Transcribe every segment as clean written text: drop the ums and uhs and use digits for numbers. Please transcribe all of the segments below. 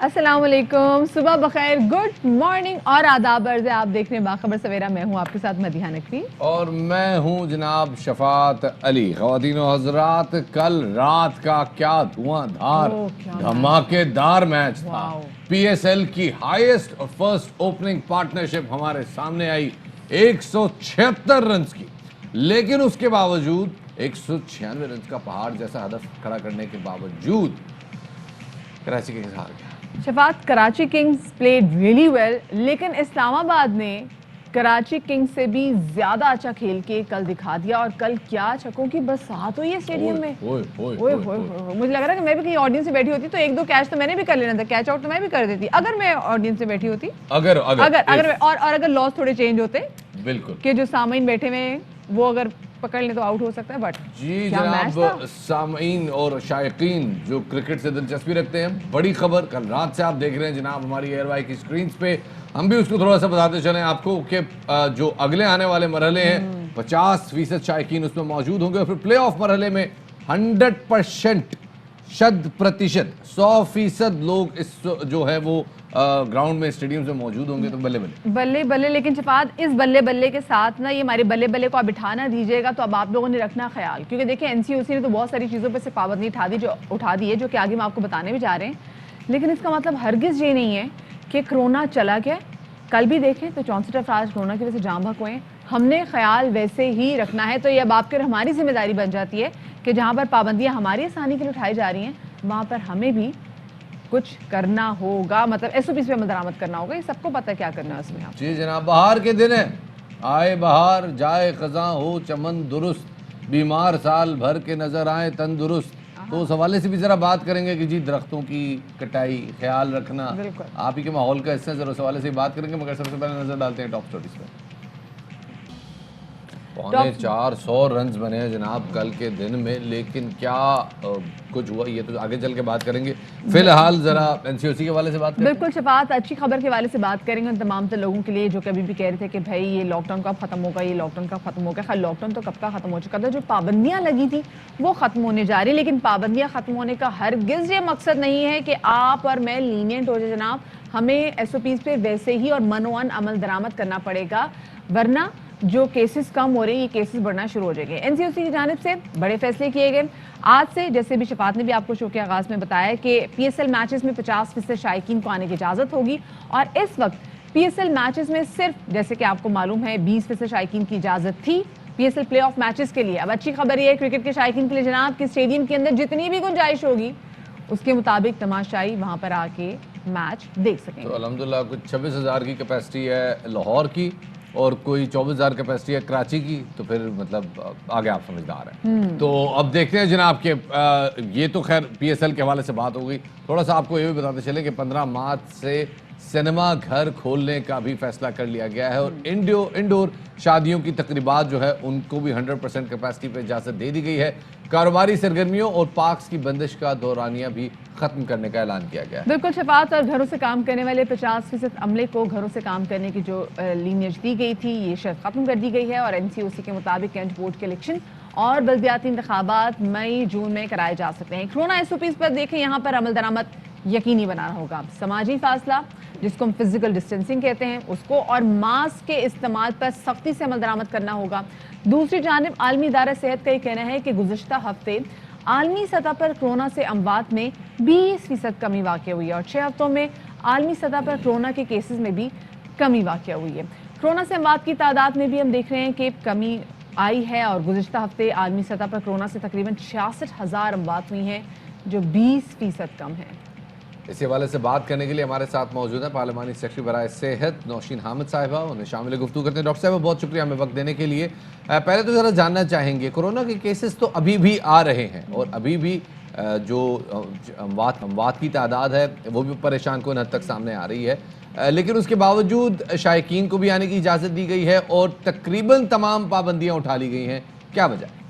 السلام علیکم، صبح بخیر، گڈ مارننگ اور آداب عرض ہے. آپ دیکھ رہے ہیں باخبر سویرا. میں ہوں آپ کے ساتھ مدیحہ نقوی اور میں ہوں جناب شفاعت علی. خواتین و حضرات، کل رات کا کیا دھواں دھار دھماکے دار میچ تھا. پی ایس ایل کی ہائیسٹ فرسٹ اوپننگ پارٹنرشپ ہمارے سامنے آئی 176 رنز کی، لیکن اس کے باوجود 196 رنز کا پہاڑ جیسا ہدف کھڑا کرنے کے باوجود کراچی کنگز ہار گیا. Shafaat, Karachi Kings played really well, لیکن اسلام آباد نے کراچی کنگز سے بھی زیادہ اچھا کھیل کے کل دکھا دیا. اور کل کیا چھکوں کی برسات ہوئی ہے اسٹیڈیم میں. مجھے لگ رہا ہے کہ میں بھی کہیں آڈینس سے بیٹھی ہوتی تو ایک دو کیچ تو میں نے بھی کر لینا تھا. کیچ آؤٹ تو میں بھی کر دیتی اگر میں آڈینس سے بیٹھی ہوتی. اگر لاس تھوڑے چینج ہوتے، بالکل، کہ جو سامعین بیٹھے ہوئے ہیں وہ اگر پکڑ لیں تو آؤٹ ہو سکتا ہے. بٹ جی جناب، سامعین اور شائقین جو کرکٹ سے دلچسپی رکھتے ہیں، بڑی خبر کل رات سے آپ دیکھ رہے ہیں جناب ہماری ایئر وائی کی سکرینز پہ. ہم بھی اس کو تھوڑا سا بتاتے چلیں آپ کو کہ جو اگلے آنے والے مرحلے ہیں 50% شائقین اس میں موجود ہوں گے، اور پھر پلے آف مرحلے میں 100% 100% لوگ اس جو ہے وہ گراؤنڈ میں اسٹیڈیم سے موجود ہوں گے. تو بلے بلے بلے بلے. لیکن شفاعت، اس بلے بلے کے ساتھ نا یہ ہمارے بلے بلے کو آپ بٹھا نہ دیجیے گا. تو اب آپ لوگوں نے رکھنا خیال، کیونکہ دیکھیں این سی او سی نے تو بہت ساری چیزوں پہ سے پابندی اٹھا دی ہے جو کہ آگے میں آپ کو بتانے بھی جا رہے ہیں. لیکن اس کا مطلب ہرگز یہ نہیں ہے کہ کرونا چلا گیا. کل بھی دیکھیں تو 64 افراد کرونا کی وجہ سے جاں بحق ہوئے ہیں. ہم نے خیال ویسے ہی رکھنا ہے. تو یہ اب آپ کے ہماری ذمہ داری بن جاتی ہے کہ جہاں پر پابندیاں ہماری آسانی کے لیے اٹھائی جا رہی ہیں وہاں پر ہمیں بھی کچھ کرنا ہوگا. مطلب ایس او پیز پہ عمل درآمد کرنا ہوگا. یہ سب کو پتہ ہے کیا کرنا ہے اس میں. جی جناب، بہار کے دن ہے، آئے بہار جائے خزاں ہو چمن درست، بیمار سال بھر کے نظر آئے تندرست. تو اس حوالے سے بھی ذرا بات کریں گے کہ جی درختوں کی کٹائی، خیال رکھنا آپ ہی کے ماحول کا حصہ ہے. ذرا اس حوالے سے بات کریں گے، مگر سب سے پہلے نظر ڈالتے ہیں ٹاپ سٹوریز پہ. 450 رنز بنے ہیں جناب کل کے دن میں، لیکن کیا کچھ ہوا یہ تو آگے چل کے بات کریں گے. فی الحال ذرا این سی او سی کے حوالے سے بات کریں. بالکل شفاعت، اچھی خبر کے حوالے سے بات کریں گے ان تمام تر لوگوں کے لیے جو کبھی بھی کہہ رہے تھے کہ بھائی یہ لاک ڈاؤن کب ختم ہوگا، یہ لاک ڈاؤن کب ختم ہوگا. خیر لاک ڈاؤن تو کب کا ختم ہو چکا تھا. جو پابندیاں لگی تھی وہ ختم ہونے جا رہی، لیکن پابندیاں ختم ہونے کا ہرگز یہ مقصد نہیں ہے کہ آپ اور میں لینینٹ ہو جائے. جناب ہمیں ایس او پیز پہ ویسے ہی اور منوان عمل درآمد کرنا پڑے گا، ورنہ جو کیسز کم ہو رہے ہیں یہ کیسز بڑھنا شروع ہو جائیں گے. این سی او سی کی جانب سے بڑے فیصلے کیے گئے آج سے. جیسے بھی شفاعت نے بھی آپ کو شو کے آغاز میں بتایا کہ پی ایس ایل میچز میں 50% شائقین کو آنے کی اجازت ہوگی. اور اس وقت پی ایس ایل میچز میں صرف جیسے کہ آپ کو معلوم ہے 20% شائقین کی اجازت تھی P S L play of matches کے لیے. اب اچھی خبر یہ ہے کرکٹ کے شائقین کے لیے جناب کہ اسٹیڈیم کے اندر جتنی بھی گنجائش ہوگی اس کے مطابق تماشائی وہاں پر آ کے میچ دیکھ سکیں گے. تو الحمدللہ کچھ 26,000 کی کیپیسٹی ہے لاہور کی اور کوئی 24,000 کیپیسٹی ہے کراچی کی. تو پھر مطلب آگے آپ سمجھدار ہیں. تو اب دیکھتے ہیں جناب کہ یہ تو خیر پی ایس ایل کے حوالے سے بات ہو گئی. تھوڑا سا آپ کو یہ بھی بتاتے چلیں کہ 15 مارچ سے سینما گھر کھولنے کا بھی فیصلہ کر لیا گیا ہے، اور انڈور شادیوں کی تقریبات جو ہے ان کو بھی 100% کیپیسٹی پہ اجازت دے دی گئی ہے. کاروباری سرگرمیوں اور پارکس کی بندش کا دورانیہ بھی ختم کرنے کا اعلان کیا گیا ہے. بالکل شفاعت، اور گھروں سے کام کرنے والے 50% عملے کو گھروں سے کام کرنے کی جو لینیج دی گئی تھی یہ شرط ختم کر دی گئی ہے. اور این سی او سی کے مطابق کینٹ بورڈ کے الیکشن اور بلدیاتی انتخابات مئی جون میں کرائے جا سکتے ہیں. کرونا ایس او پیز پر دیکھیں یہاں پر عمل درآمد یقینی بنانا ہوگا. سماجی فاصلہ جس کو ہم فزیکل ڈسٹینسنگ کہتے ہیں اس کو، اور ماسک کے استعمال پر سختی سے عمل درآمد کرنا ہوگا. دوسری جانب عالمی ادارہ صحت کا یہ کہنا ہے کہ گزشتہ ہفتے عالمی سطح پر کرونا سے اموات میں 20% کمی واقع ہوئی ہے، اور 6 ہفتوں میں عالمی سطح پر کرونا کے کیسز میں بھی کمی واقع ہوئی ہے. کرونا سے اموات کی تعداد میں بھی ہم دیکھ رہے ہیں کہ کمی آئی ہے، اور گزشتہ ہفتے عالمی سطح پر کرونا سے تقریباً 66,000 اموات ہوئی ہیں جو 20% کم ہے. اسی حوالے سے بات کرنے کے لیے ہمارے ساتھ موجود ہیں پارلیمانی سیکرٹری برائے صحت نوشین حامد صاحبہ. انہیں شامل گفتگو کرتے ہیں. ڈاکٹر صاحبہ بہت شکریہ ہمیں وقت دینے کے لیے. پہلے تو ذرا جاننا چاہیں گے کرونا کے کیسز تو ابھی بھی آ رہے ہیں، اور ابھی بھی جو اموات کی تعداد ہے وہ بھی پریشان کن حد تک سامنے آ رہی ہے، لیکن اس کے باوجود شائقین کو بھی آنے کی اجازت دی گئی ہے اور تقریباً تمام پابندیاں اٹھا لی گئی ہیں. کیا وجہ ہے؟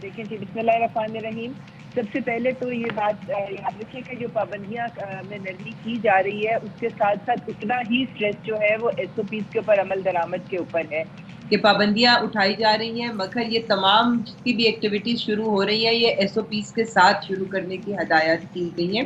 دیکھیں جی، بسم اللہ الرحمن الرحیم. سب سے پہلے تو یہ بات یاد رکھیں کہ جو پابندیاں میں نرمی کی جا رہی ہے اس کے ساتھ ساتھ اتنا ہی سٹریس جو ہے وہ ایس او پیز کے اوپر عمل درآمد کے اوپر ہے کہ پابندیاں اٹھائی جا رہی ہیں، مگر یہ تمام جتنی بھی ایکٹیویٹیز شروع ہو رہی ہیں یہ ایس او پیز کے ساتھ شروع کرنے کی ہدایت کی گئی ہیں.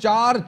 4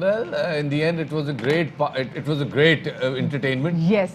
Well, in the end, it was a great entertainment. Yes.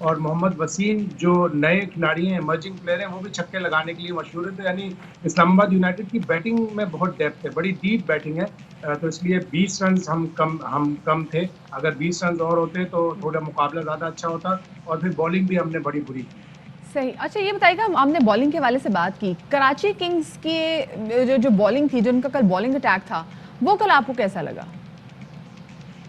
اور محمد وسیم جو نئے کھلاڑی ہیں ایمرجنگ پلیئر ہیں وہ بھی چھکے لگانے کے لیے مشہور ہے. تو یعنی اسلام آباد یونائٹیڈ کی بیٹنگ میں بہت ڈیپتھ ہے, بڑی ڈیپ بیٹنگ ہے, تو اس لیے 20 رنز ہم کم تھے. اگر 20 رنز اور ہوتے تو تھوڑا مقابلہ زیادہ اچھا ہوتا, اور پھر بالنگ بھی ہم نے بڑی بری کی. صحیح. اچھا یہ بتائیے گا, ہم نے بالنگ کے حوالے سے بات کی, کراچی کنگز کی جو بالنگ تھی, جو ان کا کل بالنگ اٹیک تھا, وہ کل آپ کو کیسا لگا؟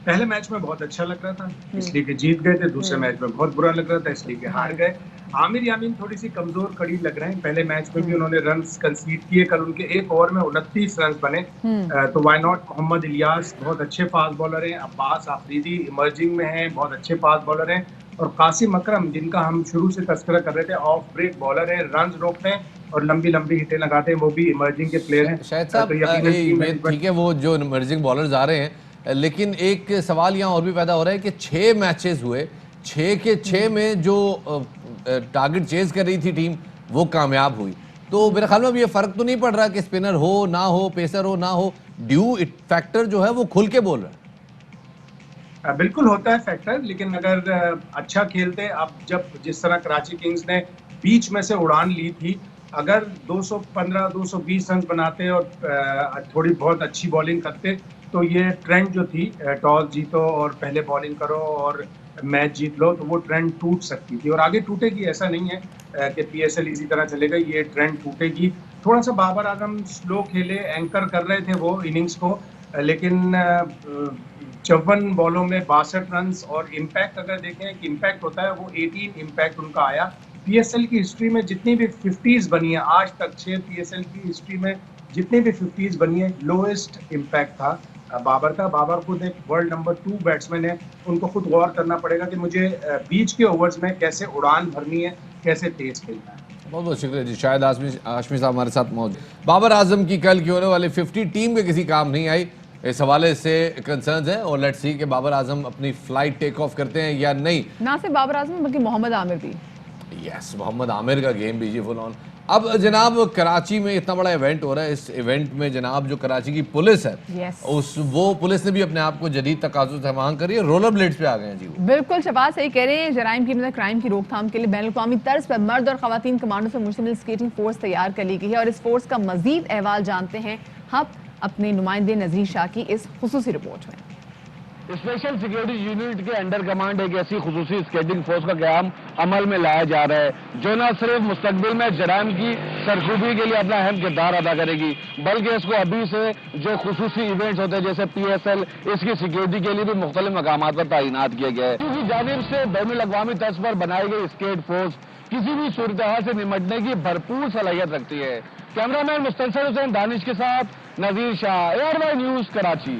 پہلے میچ میں بہت اچھا لگ رہا تھا اس لیے کہ جیت گئے تھے, دوسرے میچ میں بہت برا لگ رہا تھا اس لیے کہ ہار گئے. عامر یامین تھوڑی سی کمزور کڑی لگ رہے ہیں, پہلے میچ میں بھی انہوں نے رنز کنسیڈ کیے, کل ان کے ایک اوور میں 29 رنز بنے, تو وائی ناٹ. محمد الیاس بہت اچھے فاسٹ بالر ہیں, عباس آفریدی ایمرجنگ میں ہیں, بہت اچھے فاسٹ بالر ہیں, اور قاسم اکرم جن کا ہم شروع سے تذکرہ کر رہے تھے, آف بریک بالر ہیں, رنز روکتے ہیں اور لمبی لمبی ہٹیں لگاتے ہیں, وہ بھی ایمرجنگ کے پلیئر ہیں. شاہد صاحب ٹھیک ہے وہ جو ایمرجنگ بالرز آ رہے ہیں, لیکن ایک سوال یہاں اور بھی پیدا ہو رہا ہے کہ 6 میچز ہوئے, 6 کے 6 میں جو ٹارگٹ چیز کر رہی تھی ٹیم وہ کامیاب ہوئی, تو میرے خیال میں اب یہ فرق تو نہیں پڑ رہا کہ اسپنر ہو نہ ہو, پیسر ہو نہ ہو, ڈیو فیکٹر جو ہے وہ کھل کے بول رہا ہے. بالکل ہوتا ہے فیکٹر, لیکن اگر اچھا کھیلتے, اب جب جس طرح کراچی کنگز نے بیچ میں سے اڑان لی تھی, اگر 215-220 رنز بناتے اور تھوڑی بہت اچھی بالنگ کرتے تو یہ ٹرینڈ جو تھی ٹاس جیتو اور پہلے بالنگ کرو اور میچ جیت لو, تو وہ ٹرینڈ ٹوٹ سکتی تھی, اور آگے ٹوٹے گی. ایسا نہیں ہے کہ پی ایس ایل اسی طرح چلے گا, یہ ٹرینڈ ٹوٹے گی. تھوڑا سا بابر اعظم سلو کھیلے, اینکر کر رہے تھے وہ اننگز کو, لیکن 54 بالوں میں 62 رنز, اور امپیکٹ اگر دیکھیں کہ امپیکٹ ہوتا ہے وہ 18 امپیکٹ ان کا آیا. پی ایس ایل کی ہسٹری میں جتنی بھی 50s بنی ہیں آج تک, 6 پی ایس ایل کی ہسٹری میں جتنی بھی 50s بنی ہیں, لوئسٹ امپیکٹ تھا بابر کا. بابر خود ایک ورلڈ نمبر 2 بیٹسمین ہے, ان کو خود غور کرنا پڑے گا کہ مجھے بیچ کے اوورز میں کیسے اڑان بھرنی ہے, کیسے تیز کھیلنا ہے. بہت بہت شکریہ جی. شاہد ہاشمی صاحب ہمارے ساتھ موجود. بابر اعظم کی کل کی ہونے والی 50 ٹیم کے کسی کام نہیں آئی, اس حوالے سے کنسرنز ہیں, اور لیٹس سی کہ بابر اعظم اپنی فلائٹ ٹیک آف کرتے ہیں یا نہیں. نہ صرف بابر اعظم بلکہ محمد عامر بھی. یس, محمد عامر کا گیم بھی جی فل آن. اب جناب کراچی میں اتنا بڑا ایونٹ ہو رہا ہے, اس ایونٹ میں جناب جو کراچی کی پولیس ہے وہ پولیس نے بھی اپنے آپ کو جدید تقاضوں سے ہماہنگ کری ہے, رولر بلیڈز پہ آ گئے ہیں جی. بالکل شفاعت صحیح کہہ رہے ہیں, جرائم کی مطلب کرائم کی روک تھام کے لیے بین الاقوامی طرز پر مرد اور خواتین کمانڈوں سے مشتمل اسکیٹنگ فورس تیار کر لی گئی ہے, اور اس فورس کا مزید احوال جانتے ہیں ہم اپنے نمائندے نذیر شاہ کی اس خصوصی رپورٹ میں. اسپیشل سیکیورٹی یونٹ کے انڈر کمانڈ ایک ایسی خصوصی اسکیٹنگ فورس کا قیام عمل میں لایا جا رہا ہے جو نہ صرف مستقبل میں جرائم کی سرخوبی کے لیے اپنا اہم کردار ادا کرے گی, بلکہ اس کو ابھی سے جو خصوصی ایونٹس ہوتے ہیں جیسے پی ایس ایل, اس کی سیکیورٹی کے لیے بھی مختلف مقامات پر تعینات کیا گیا ہے. کسی جانب سے بین الاقوامی طرز پر بنائی گئی اسکیٹ فورس کسی بھی صورتحال سے نمٹنے کی بھرپور صلاحیت رکھتی ہے. کیمرہ مین مستنصر حسین دانش کے ساتھ Nazir Shah, ARY News Karachi.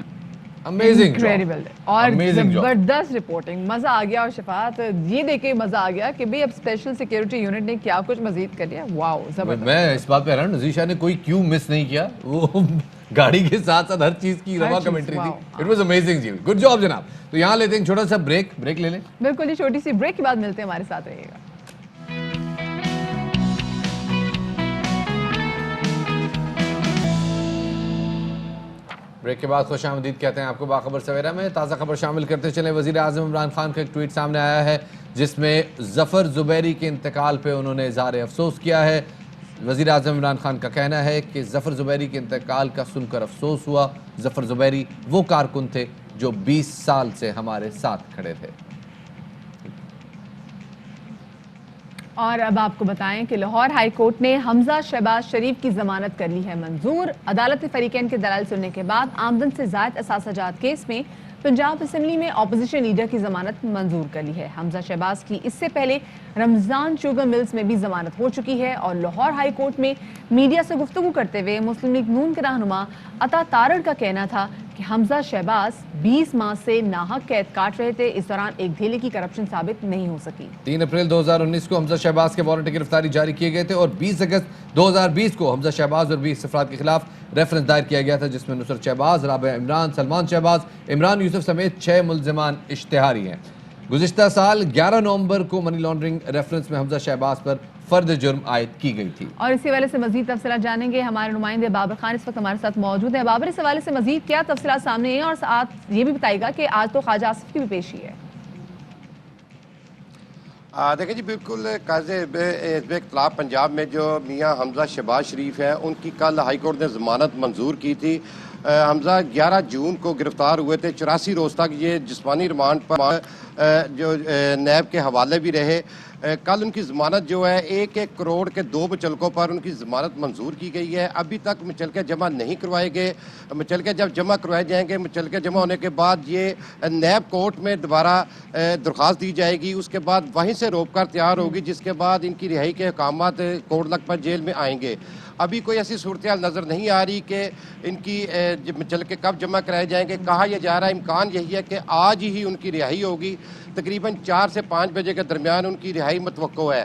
Incredible اور زبردست رپورٹنگ, مزہ آ گیا. اور شفاعت یہ دیکھ کے مزہ آ گیا کہ بھئی اب اسپیشل سیکیورٹی یونٹ نے کیا کچھ مزید کر لیا. واو زبردست. میں اس بات پہ حیران, نذیر شاہ نے کوئی کیوں مس نہیں کیا, وہ گاڑی کے ساتھ ساتھ ہر چیز کی روا کمنٹری تھی. اٹ واز امیزنگ جی, گڈ جاب جناب. تو یہاں لیتے ہیں چھوٹا سا بریک لے لیں. بالکل جی, چھوٹی سی بریک کے بعد ملتے ہیں, ہمارے ساتھ رہیے گا. بریک کے بعد خوش آمدید کہتے ہیں آپ کو باخبر سویرا میں. تازہ خبر شامل کرتے چلیں. وزیر اعظم عمران خان کا ایک ٹویٹ سامنے آیا ہے جس میں ظفر زبیری کے انتقال پہ انہوں نے اظہار افسوس کیا ہے. وزیر اعظم عمران خان کا کہنا ہے کہ ظفر زبیری کے انتقال کا سن کر افسوس ہوا. ظفر زبیری وہ کارکن تھے جو 20 سال سے ہمارے ساتھ کھڑے تھے. اور اب آپ کو بتائیں کہ لاہور ہائی کورٹ نے حمزہ شہباز شریف کی ضمانت کر لی ہے منظور. عدالت فریقین کے دلائل سننے کے بعد آمدن سے زائد اثاثہ جات کیس میں پنجاب اسمبلی میں اپوزیشن لیڈر کی ضمانت منظور کر لی ہے. حمزہ شہباز کی اس سے پہلے رمضان شوگر ملز میں بھی ضمانت ہو چکی ہے. اور لاہور ہائی کورٹ میں میڈیا سے گفتگو کرتے ہوئے مسلم لیگ نون کے رہنما عطا تارڑ کا کہنا تھا کہ حمزہ شہباز 20 ماہ سے ناحق قید کاٹ رہے تھے. اس دوران ایک دھیلے کی کرپشن ثابت نہیں ہو سکی. 3 اپریل 2019 کو حمزہ شہباز کے وارنٹ گرفتاری جاری کیے گئے تھے, اور 20 اگست 2020 کو حمزہ شہباز اور 20 افراد کے خلاف ریفرنس دائر کیا گیا تھا جس میں نصرت شہباز, رابعہ عمران, سلمان شہباز, عمران یوسف سمیت 6 ملزمان اشتہاری ہیں. گزشتہ سال 11 نومبر کو منی لانڈرنگ ریفرنس میں حمزہ شہباز پر فرد جرم عائد کی گئی تھی. اور اسی حوالے سے مزید تفصیلات جانیں گے. ہمارے نمائندے بابر خان اس وقت ہمارے ساتھ موجود ہیں. بابر, اس حوالے سے مزید کیا تفصیلات سامنے ہیں, اور ساتھ یہ بھی بتائے گا کہ آج تو خواجہ آصف کی بھی پیشی ہے. دیکھیں جی بالکل قاضی حزب اختلاف پنجاب میں جو میاں حمزہ شہباز شریف ہیں ان کی کل ہائی کورٹ نے ضمانت منظور کی تھی. حمزہ 11 جون کو گرفتار ہوئے تھے. 84 روز تک یہ جسمانی ریمانڈ پر جو نیب کے حوالے بھی رہے. کل ان کی ضمانت جو ہے 1 کروڑ کے 2 مچلکوں پر ان کی ضمانت منظور کی گئی ہے. ابھی تک مچلکے جمع نہیں کروائے گئے. مچلکے جب جمع کروائے جائیں گے, مچلکے جمع ہونے کے بعد یہ نیب کورٹ میں دوبارہ درخواست دی جائے گی. اس کے بعد وہیں سے روک کر تیار ہوگی, جس کے بعد ان کی رہائی کے احکامات کوٹ لکھپت جیل میں آئیں گے. ابھی کوئی ایسی صورتحال نظر نہیں آ رہی کہ ان کی مچلکے کب جمع کرائے جائیں گے. کہا یہ جا رہا ہے, امکان یہی ہے کہ آج ہی ان کی رہائی ہوگی. تقریباً 4 سے 5 بجے کے درمیان ان کی رہائی متوقع ہے.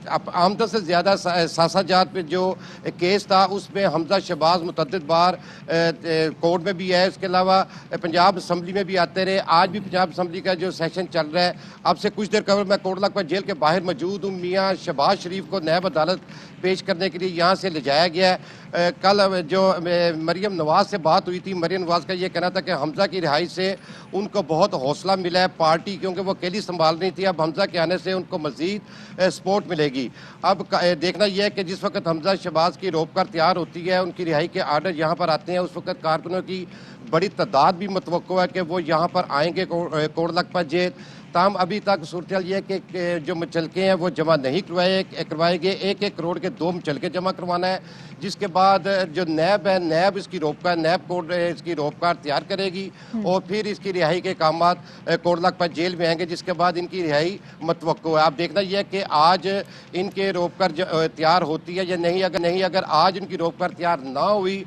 آمدن سے زیادہ ساسا جات پہ جو کیس تھا اس میں حمزہ شہباز متعدد بار کورٹ میں بھی ہے. اس کے علاوہ پنجاب اسمبلی میں بھی آتے رہے. آج بھی پنجاب اسمبلی کا جو سیشن چل رہا ہے, اب سے کچھ دیر قبل میں کوٹ لکھپت جیل کے باہر موجود ہوں. میاں شہباز شریف کو نیب عدالت پیش کرنے کے لیے یہاں سے لے جایا گیا ہے. کل جو مریم نواز سے بات ہوئی تھی, مریم نواز کا یہ کہنا تھا کہ حمزہ کی رہائی سے ان کو بہت حوصلہ ملا ہے پارٹی, کیونکہ وہ اکیلی سنبھال رہی تھی. اب حمزہ کے آنے سے ان کو مزید سپورٹ ملے گی. اب دیکھنا یہ ہے کہ جس وقت حمزہ شہباز کی روک کر تیار ہوتی ہے, ان کی رہائی کے آرڈر یہاں پر آتے ہیں, اس وقت کارکنوں کی بڑی تعداد بھی متوقع ہے کہ وہ یہاں پر آئیں گے کوٹ لکھپت جیل. تاہم ابھی تک صورتحال یہ ہے کہ جو مچلکے ہیں وہ جمع نہیں کروائے گئے. 1 کروڑ کے 2 مچلکے جمع کروانا ہے, جس کے بعد جو نیب ہے, نیب اس کی روک کر نیب کورٹ اس کی روک کر تیار کرے گی اور پھر اس کی رہائی کے احکامات کوٹ لکھپت جیل میں آئیں گے, جس کے بعد ان کی رہائی متوقع ہے. آپ دیکھنا یہ ہے کہ آج ان کے روک کر تیار ہوتی ہے یا نہیں. اگر آج ان کی روک کر تیار نہ ہوئی,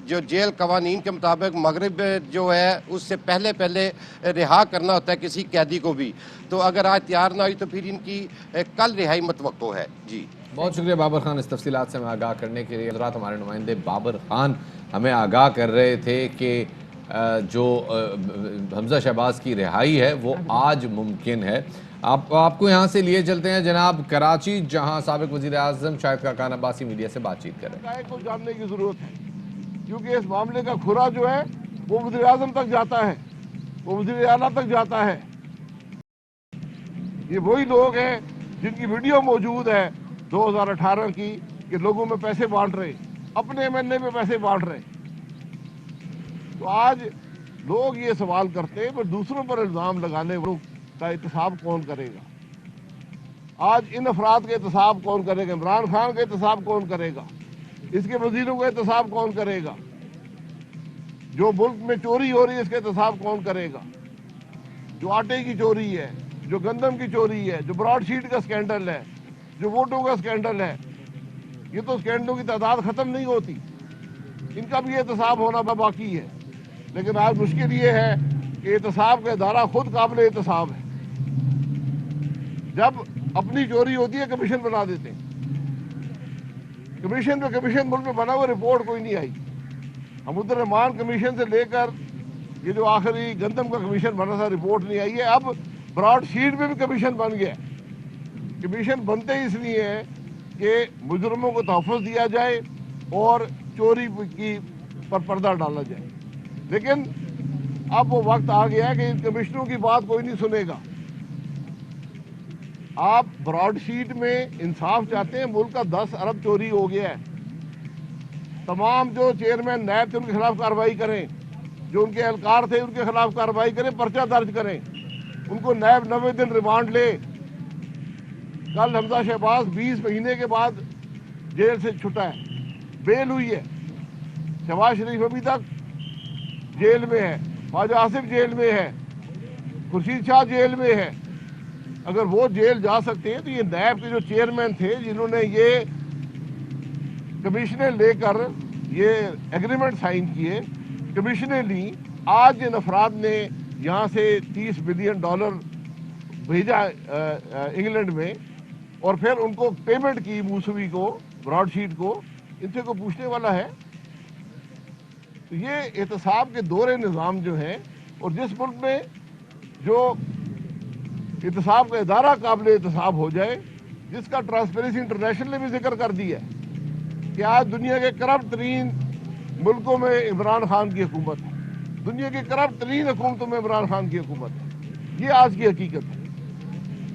جو جیل قوانین کے مطابق مغرب جو ہے اس سے پہلے رہا کرنا ہوتا ہے کسی قیدی کو بھی, تو اگر آج تیار نہ ہوئی تو پھر ان کی کل رہائی متوقع ہے. جی بہت شکریہ بابر خان اس تفصیلات سے ہمیں آگاہ کرنے کے لیے. حضرات ہمارے نمائندے بابر خان ہمیں آگاہ کر رہے تھے کہ جو حمزہ شہباز کی رہائی ہے وہ آج ممکن ہے. آپ کو یہاں سے لیے چلتے ہیں جناب کراچی, جہاں سابق وزیر اعظم شاہد خاقان عباسی میڈیا سے بات چیت کر رہے ہیں. کو جاننے کی ضرورت ہے, کیونکہ اس معاملے کا کھرا جو ہے وہ وزیر اعظم تک جاتا ہے, وہ وزیر اعلیٰ تک جاتا ہے. یہ وہی لوگ ہیں جن کی ویڈیو موجود ہے 2018 کی کہ لوگوں میں پیسے بانٹ رہے, اپنے MLA میں پیسے بانٹ رہے. تو آج لوگ یہ سوال کرتے ہیں, پر دوسروں پر الزام لگانے کا احتساب کون کرے گا؟ آج ان افراد کا احتساب کون کرے گا؟ عمران خان کا احتساب کون کرے گا؟ اس کے وزیروں کا احتساب کون کرے گا؟ جو ملک میں چوری ہو رہی ہے اس کا احتساب کون کرے گا؟ جو آٹے کی چوری ہے, جو گندم کی چوری ہے, جو براڈ شیٹ کا سکینڈل ہے, جو ووٹوں کا سکینڈل ہے, یہ تو سکینڈلوں کی تعداد ختم نہیں ہوتی. ان کا بھی احتساب ہونا باقی ہے. لیکن آج مشکل یہ ہے کہ احتساب کا ادارہ خود قابل احتساب ہے. جب اپنی چوری ہوتی ہے کمیشن بنا دیتے ہیں. کمیشن ملک میں بنا ہوا, رپورٹ کوئی نہیں آئی. حمود الرحمان کمیشن سے لے کر یہ جو آخری گندم کا کمیشن بنا تھا, رپورٹ نہیں آئی ہے. اب براڈ شیٹ میں بھی کمیشن بن گیا. کمیشن بنتے ہی اس لیے ہیں کہ مجرموں کو تحفظ دیا جائے اور چوری کی پر پردہ ڈالا جائے. لیکن اب وہ وقت آ گیا ہے کہ ان کمشنوں کی بات کوئی نہیں سنے گا. آپ براڈ شیٹ میں انصاف چاہتے ہیں, ملک کا 10 ارب چوری ہو گیا ہے. تمام جو چیئرمین نیب تھے ان کے خلاف کارروائی کریں, جو ان کے اہلکار تھے ان کے خلاف کارروائی کریں, پرچہ درج کریں, ان کو نیب 90 دن ریمانڈ لے. کل حمزہ شہباز 20 مہینے کے بعد جیل سے چھٹا ہے, بیل ہوئی ہے. شہباز شریف ابھی تک جیل میں ہے, خواجہ آصف جیل میں ہے, خورشید شاہ جیل میں ہے. اگر وہ جیل جا سکتے ہیں تو یہ نیب کے جو چیئرمین تھے جنہوں نے یہ کمیشنیں لے کر یہ ایگریمنٹ سائن کیے, کمیشنیں لیں, آج جن افراد نے یہاں سے $30 بلین بھیجا انگلینڈ میں اور پھر ان کو پیمنٹ کی موسوی کو, براڈ شیٹ کو, ان سے کوئی پوچھنے والا ہے؟ تو یہ احتساب کے دورے نظام جو ہیں, اور جس ملک میں جو احتساب کا ادارہ قابل احتساب ہو جائے, جس کا ٹرانسپیرنسی انٹرنیشنل نے بھی ذکر کر دیا ہے کہ آج دنیا کے کرپٹ ترین ملکوں میں عمران خان کی حکومت ہے, دنیا کی کرپٹ ترین حکومتوں میں عمران خان کی حکومت ہے. یہ آج کی حقیقت ہے.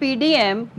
PDM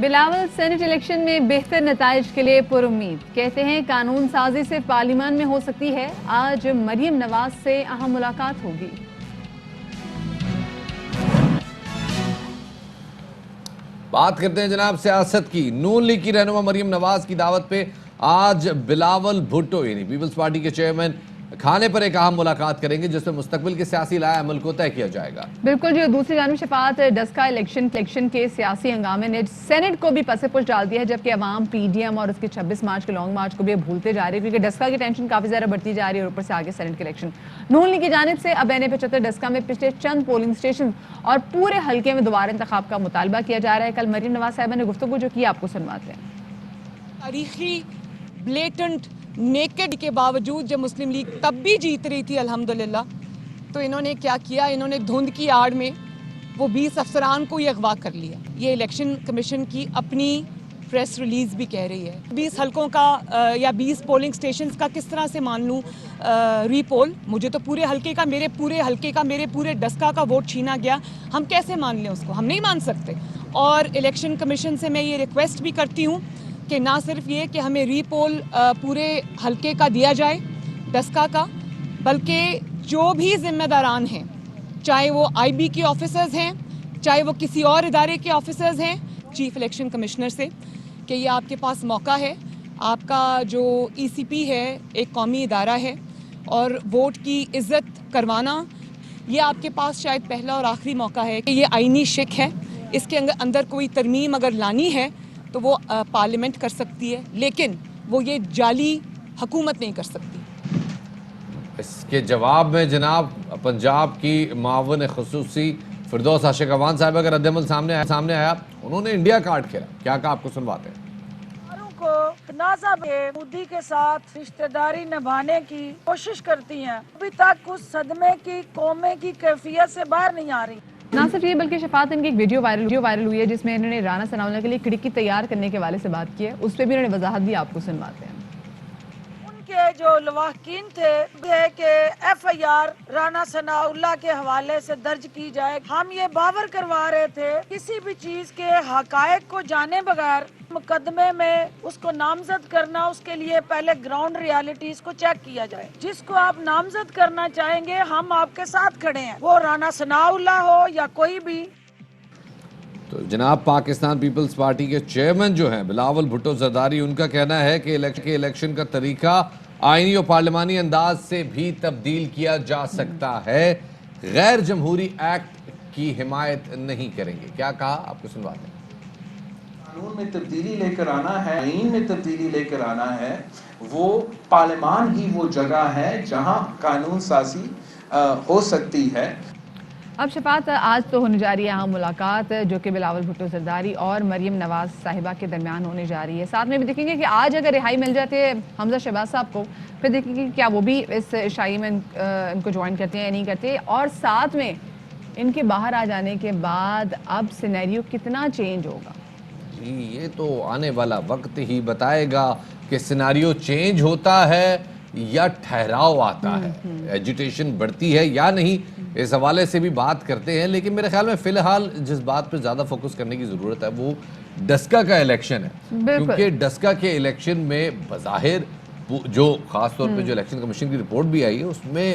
بلاول سینٹ الیکشن میں بہتر نتائج کے لیے پر امید، کہتے ہیں قانون سازی سے پارلیمان میں ہو سکتی ہے، آج مریم نواز سے اہم ملاقات ہوگی۔ بات کرتے ہیں جناب سیاست کی۔ نون لیگ کی رہنما مریم نواز کی دعوت پہ آج بلاول بھٹو یعنی پیپلز پارٹی کے چیئرمین کھانے پر ایک اہم ملاقات کریں گے، جس میں مستقبل کے سیاسی لائحہ عمل کو طے کیا جائے گا۔ بالکل جو دوسری جانب شفاعت ڈسکا الیکشن کے سیاسی ہنگامے نے سینٹ کو بھی پس پش ڈال دیا ہے، جبکہ عوام پی ڈی ایم اور اس کے 26 مارچ کے لانگ مارچ کو بھی بھولتے جا رہے ہیں، کیونکہ ڈسکا کی ٹینشن کافی زیادہ بڑھتی جا رہی ہے اور اوپر سے آگے سینٹ کے الیکشن۔ نون لیگ کی جانب سے اب این75 ڈسکا میں پچھلے چند پولنگ اسٹیشن اور پورے حلقے میں دوبارہ انتخاب کا مطالبہ کیا جا رہا ہے۔ کل مریم نواز صاحبہ نے گفتگو جو کی آپ کو سنواتے ہیں۔ تاریخی بلیٹنٹ نیکڈ کے باوجود جب مسلم لیگ تب بھی جیت رہی تھی الحمدللہ، تو انہوں نے کیا کیا، انہوں نے دھند کی آڑ میں وہ 20 افسران کو یہ اغوا کر لیا۔ یہ الیکشن کمیشن کی اپنی پریس ریلیز بھی کہہ رہی ہے۔ 20 حلقوں کا یا 20 پولنگ سٹیشنز کا کس طرح سے مان لوں ری پول؟ مجھے تو پورے حلقے کا میرے پورے ڈسکا کا ووٹ چھینا گیا، ہم کیسے مان لیں اس کو؟ ہم نہیں مان سکتے۔ اور الیکشن کمیشن سے میں یہ ریکویسٹ بھی کرتی ہوں کہ نہ صرف یہ کہ ہمیں ری پول پورے حلقے کا دیا جائے ڈسکا کا، بلکہ جو بھی ذمہ داران ہیں، چاہے وہ آئی بی کے آفیسرز ہیں، چاہے وہ کسی اور ادارے کے آفیسرز ہیں، چیف الیکشن کمشنر سے کہ یہ آپ کے پاس موقع ہے، آپ کا جو ای سی پی ہے ایک قومی ادارہ ہے اور ووٹ کی عزت کروانا یہ آپ کے پاس شاید پہلا اور آخری موقع ہے کہ یہ آئینی شک ہے، اس کے اندر کوئی ترمیم اگر لانی ہے تو وہ پارلیمنٹ کر سکتی ہے، لیکن وہ یہ جعلی حکومت نہیں کر سکتی۔ اس کے جواب میں جناب پنجاب کی معاون خصوصی فردوس عاشق عوان صاحبہ کا رد عمل سامنے آیا، انہوں نے انڈیا کارڈ کھیلا، کیا کہا آپ کو سنواتے ہیں۔ کو تنازع میں مودی کے ساتھ رشتہ داری نبھانے کی کوشش کرتی ہیں، ابھی تک اس صدمے کی قومے کی کیفیت سے باہر نہیں آ رہی۔ نہ صرف یہ بلکہ شفاعت ان کی ایک ویڈیو وائرل ہوئی ہے جس میں انہوں نے رانا ثناءاللہ کے لیے کھڑکی تیار کرنے کے حوالے سے بات کی ہے، اس پہ بھی انہوں نے وضاحت دی، آپ کو سنواتے ہیں۔ ان کے جو لواحقین تھے کہ F I R Rana Sanaullah کے حوالے سے درج کی جائے، ہم یہ باور کروا رہے تھے کسی بھی چیز کے حقائق کو جانے بغیر مقدمے میں اس کو نامزد کرنا، اس کے لیے پہلے گراؤنڈ ریالٹیز کو چیک کیا جائے۔ جس کو آپ نامزد کرنا چاہیں گے ہم آپ کے ساتھ کھڑے ہیں، وہ رانا ثناءاللہ ہو یا کوئی بھی۔ تو جناب پاکستان پیپلز پارٹی کے چیئرمین جو ہیں بلاول بھٹو زرداری، ان کا کہنا ہے کہ الیکشن کا طریقہ آئینی اور پارلیمانی انداز سے بھی تبدیل کیا جا سکتا ہے، غیر جمہوری ایکٹ کی حمایت نہیں کریں گے۔ کیا کہا آپ کو سنواتے ہیں۔ قانون میں تبدیلی لے کر آنا ہے، آئین میں تبدیلی لے کر آنا ہے، وہ پارلیمان ہی وہ جگہ ہے جہاں قانون سازی ہو سکتی ہے۔ اب شفاعت آج تو ہونے جا رہی ہے اہم ملاقات جو کہ بلاول بھٹو زرداری اور مریم نواز صاحبہ کے درمیان ہونے جا رہی ہے۔ ساتھ میں بھی دیکھیں گے کہ آج اگر رہائی مل جاتے ہے حمزہ شہباز صاحب کو، پھر دیکھیں گے کیا وہ بھی اس شائی میں ان کو جوائن کرتے ہیں یا نہیں کرتے، اور ساتھ میں ان کے باہر آ جانے کے بعد اب سینیریو کتنا چینج ہوگا۔ جی یہ تو آنے والا وقت ہی بتائے گا کہ سیناریو چینج ہوتا ہے یا ٹھہراؤ آتا ہے، ایجیٹیشن بڑھتی ہے یا نہیں، اس حوالے سے بھی بات کرتے ہیں۔ لیکن میرے خیال میں فی الحال جس بات پہ زیادہ فوکس کرنے کی ضرورت ہے وہ ڈسکا کا الیکشن ہے، کیونکہ ڈسکا کے الیکشن میں بظاہر جو خاص طور پہ جو الیکشن کمیشن کی رپورٹ بھی آئی ہے اس میں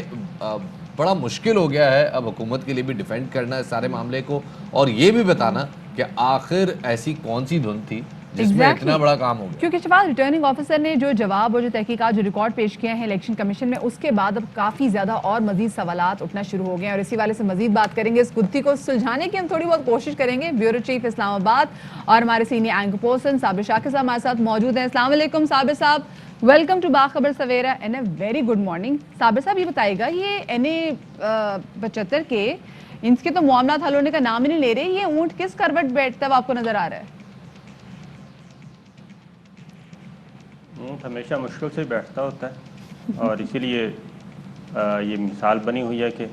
بڑا مشکل ہو گیا ہے اب حکومت کے لیے بھی ڈیفینڈ کرنا ہے سارے معاملے کو، اور یہ بھی بتانا کہ آخر ایسی کون سی دھن تھی جس میں اتنا بڑا کام ہو گیا۔ کیونکہ شفاعت ریٹرننگ آفیسر نے جو جواب اور جو تحقیقات جو ریکارڈ پیش کیے ہیں الیکشن کمیشن میں، اس کے بعد اب کافی زیادہ اور مزید سوالات اٹھنا شروع ہو گئے ہیں، اور اسی والے سے مزید بات کریں گے، اس گتھی کو سلجھانے کی ہم تھوڑی بہت کوشش کریں گے۔ بیورو چیف اسلام آباد اور ہمارے سینئر اینکر پرسن صابر شاکر صاحب ہمارے ساتھ موجود ہیں۔ السلام علیکم صابر صاحب، welcome to Bakhabar Savera and a very good morning. Sabir صاحب یہ بتائیے گا، یہ NA-75 کے ان کے تو معاملات حل ہونے کا نام ہی نہیں لے رہے، یہ اونٹ کس کروٹ بیٹھتا ہے آپ کو نظر آ رہا ہے؟ اونٹ ہمیشہ مشکل سے بیٹھتا ہوتا ہے اور اسی لیے یہ مثال بنی ہوئی ہے کہ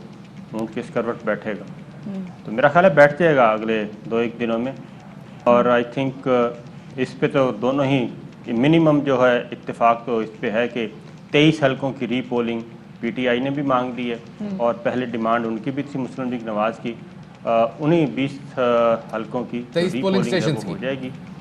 اونٹ کس کروٹ بیٹھے گا، تو میرا خیال ہے بیٹھ جائے گا اگلے 2-1 دنوں میں، اور آئی تھنک اس پہ تو دونوں ہی منیمم جو ہے اتفاق تو اس پہ ہے کہ 23 حلقوں کی ری پولنگ پی ٹی آئی نے بھی مانگ دی ہے، اور پہلے ڈیمانڈ ان کی بھی تھی مسلم لیگ نواز کی، انہیں 20 حلقوں کی ری پولنگ ہو جائے گی،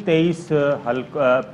23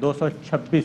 226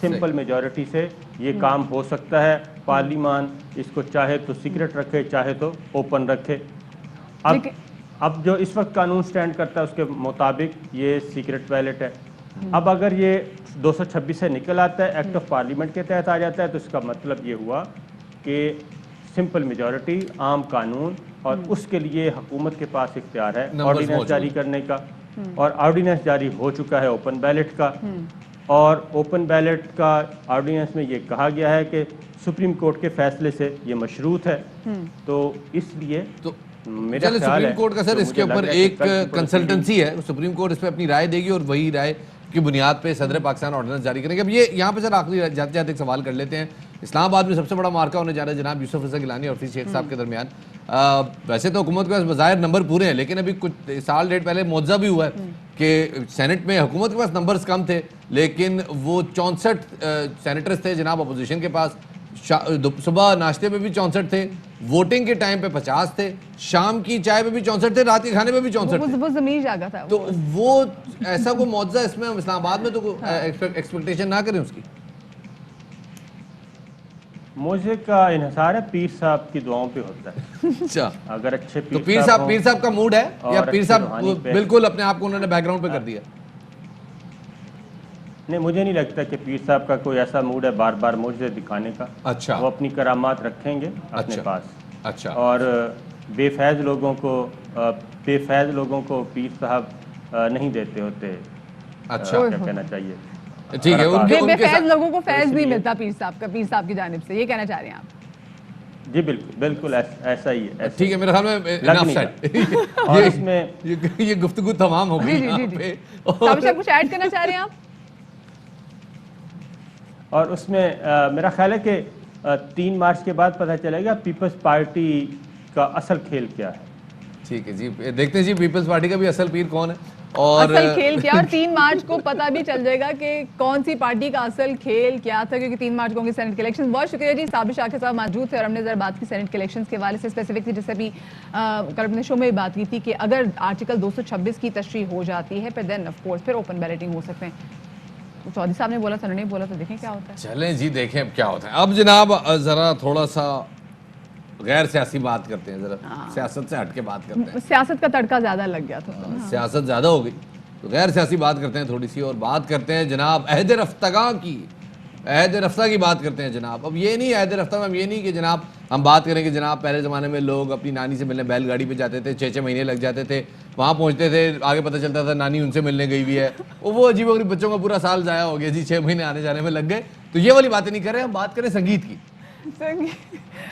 سمپل میجورٹی سے یہ کام ہو سکتا ہے. پارلیمان اس کو چاہے تو سیکرٹ رکھے، چاہے تو اوپن رکھے. اب جو اس وقت قانون سٹینڈ کرتا ہے اس کے مطابق یہ سیکرٹ بیلٹ ہے. اب اگر یہ 226 سے نکل آتا ہے، ایکٹ آف پارلیمنٹ کے تحت آ جاتا ہے، تو اس کا مطلب یہ ہوا کہ سمپل میجورٹی، عام قانون، اور اس کے لیے حکومت کے پاس اختیار ہے آرڈیننس جاری کرنے کا، اور آرڈیننس جاری ہو چکا ہے اوپن بیلٹ کا. اور اوپن بیلٹ کا آرڈیننس میں یہ کہا گیا ہے کہ سپریم کورٹ کے فیصلے سے یہ مشروط ہے. تو اس لیے میرا خیال ہے سپریم کورٹ کا سر اس کے اوپر ایک کنسلٹنسی ہے، سپریم کورٹ اس پہ اپنی رائے دے گی اور وہی رائے کی بنیاد پہ صدر پاکستان آرڈیننس جاری کریں گے. اب یہ یہاں پہ سر آخری جاتے جاتے ایک سوال کر لیتے ہیں. اسلام آباد میں سب سے بڑا مارکا ہونے جا رہا ہے جناب یوسف رضا گیلانی اور حفیظ شیخ صاحب کے درمیان. ویسے تو حکومت کے پاس بظاہر نمبر پورے ہیں، لیکن ابھی کچھ سال ڈیڑھ پہلے معجزہ بھی ہوا ہے کہ سینٹ میں حکومت کے پاس نمبرز کم تھے، لیکن وہ 64 سینیٹرز تھے جناب اپوزیشن کے پاس. صبح ناشتے پہ بھی 64 تھے، ووٹنگ کے ٹائم پہ 50 تھے، شام کی چائے پہ بھی 64 تھے، رات کے کھانے پہ بھی 64 تھے. وہ زمین جاگا تھا. تو وہ ایسا کوئی معجزہ اس میں اسلام آباد میں تو ایکسپیکٹیشن نہ کریں اس کی. معجزے کا انحصار ہے پیر صاحب کی دعاؤں پہ ہوتا ہے. اچھا، اگر اچھے تو پیر صاحب کا موڈ ہے یا پیر صاحب بالکل اپنے آپ کو انہوں نے بیک گراؤنڈ پہ کر دیا؟ نہیں، مجھے نہیں لگتا کہ پیر صاحب کا کوئی ایسا موڈ ہے بار بار معجزے دکھانے کا. اچھا، وہ اپنی کرامات رکھیں گے اپنے پاس. اچھا، اور بے فیض لوگوں کو پیر صاحب نہیں دیتے ہوتے. اچھا، کیا کہنا چاہیے. ٹھیک ہے، بے فیض لوگوں کو فیض نہیں ملتا پیر صاحب کی جانب سے، یہ کہنا چاہ رہے ہیں آپ؟ جی بالکل ایسا ہی ہے. ٹھیک ہے، میرے خیال میں اور اس میں یہ گفتگو تمام ہو گئی. کچھ ایڈ کرنا چاہ رہے ہیں آپ؟ اور اس میں میرا خیال ہے کہ 3 مارچ کے بعد پتہ چلے گا پیپلز پارٹی کا اصل کھیل کیا ہے. ٹھیک ہے جی، دیکھتے ہیں جی پیپلز پارٹی کا بھی اصل پیر کون ہے اور اصل کھیل کیا. اور 3 مارچ کو پتہ بھی چل جائے گا کہ کون سی پارٹی کا اصل کھیل کیا تھا، کیونکہ 3 مارچ کو ہوں گے سینٹ کے الیکشن. بہت شکریہ جی، صابر شاکر صاحب موجود تھے اور ہم نے ذرا بات کی سینٹ کے الیکشنز کے حوالے سے اسپیسیفکلی، جیسے ابھی کل اپنے شو میں بھی بات کی تھی کہ اگر آرٹیکل 226 کی تشریح ہو جاتی ہے پھر دین آف کورس پھر اوپن بیلٹنگ ہو سکتے ہیں. چودھری صاحب نے بولا تھا، انہوں نے بولا تو دیکھیں کیا ہوتا ہے. چلیں جی دیکھیں اب کیا ہوتا ہے. اب جناب ذرا تھوڑا سا غیر سیاسی بات کرتے ہیں، ذرا سیاست سے ہٹ کے بات کرتے ہیں. سیاست کا تڑکا زیادہ لگ گیا تھا، سیاست زیادہ ہو گئی تو غیر سیاسی بات کرتے ہیں تھوڑی سی، اور بات کرتے ہیں جناب عہد رفتگاں کی. عہد رفتہ کی بات کرتے ہیں جناب. اب یہ نہیں عہد رفتہ میں ہم یہ نہیں کہ جناب ہم بات کریں کہ جناب پہلے زمانے میں لوگ اپنی نانی سے ملنے بیل گاڑی پہ جاتے تھے، 6 مہینے لگ جاتے تھے، وہاں پہنچتے تھے، آگے پتہ چلتا تھا نانی ان سے ملنے گئی ہوئی ہے، وہ عجیب و غریب بچوں کا پورا سال ضائع ہو گیا جی، 6 مہینے آنے جانے میں لگ گئے. تو یہ والی باتیں نہیں کر رہے، ہم بات کریں سنگیت کی.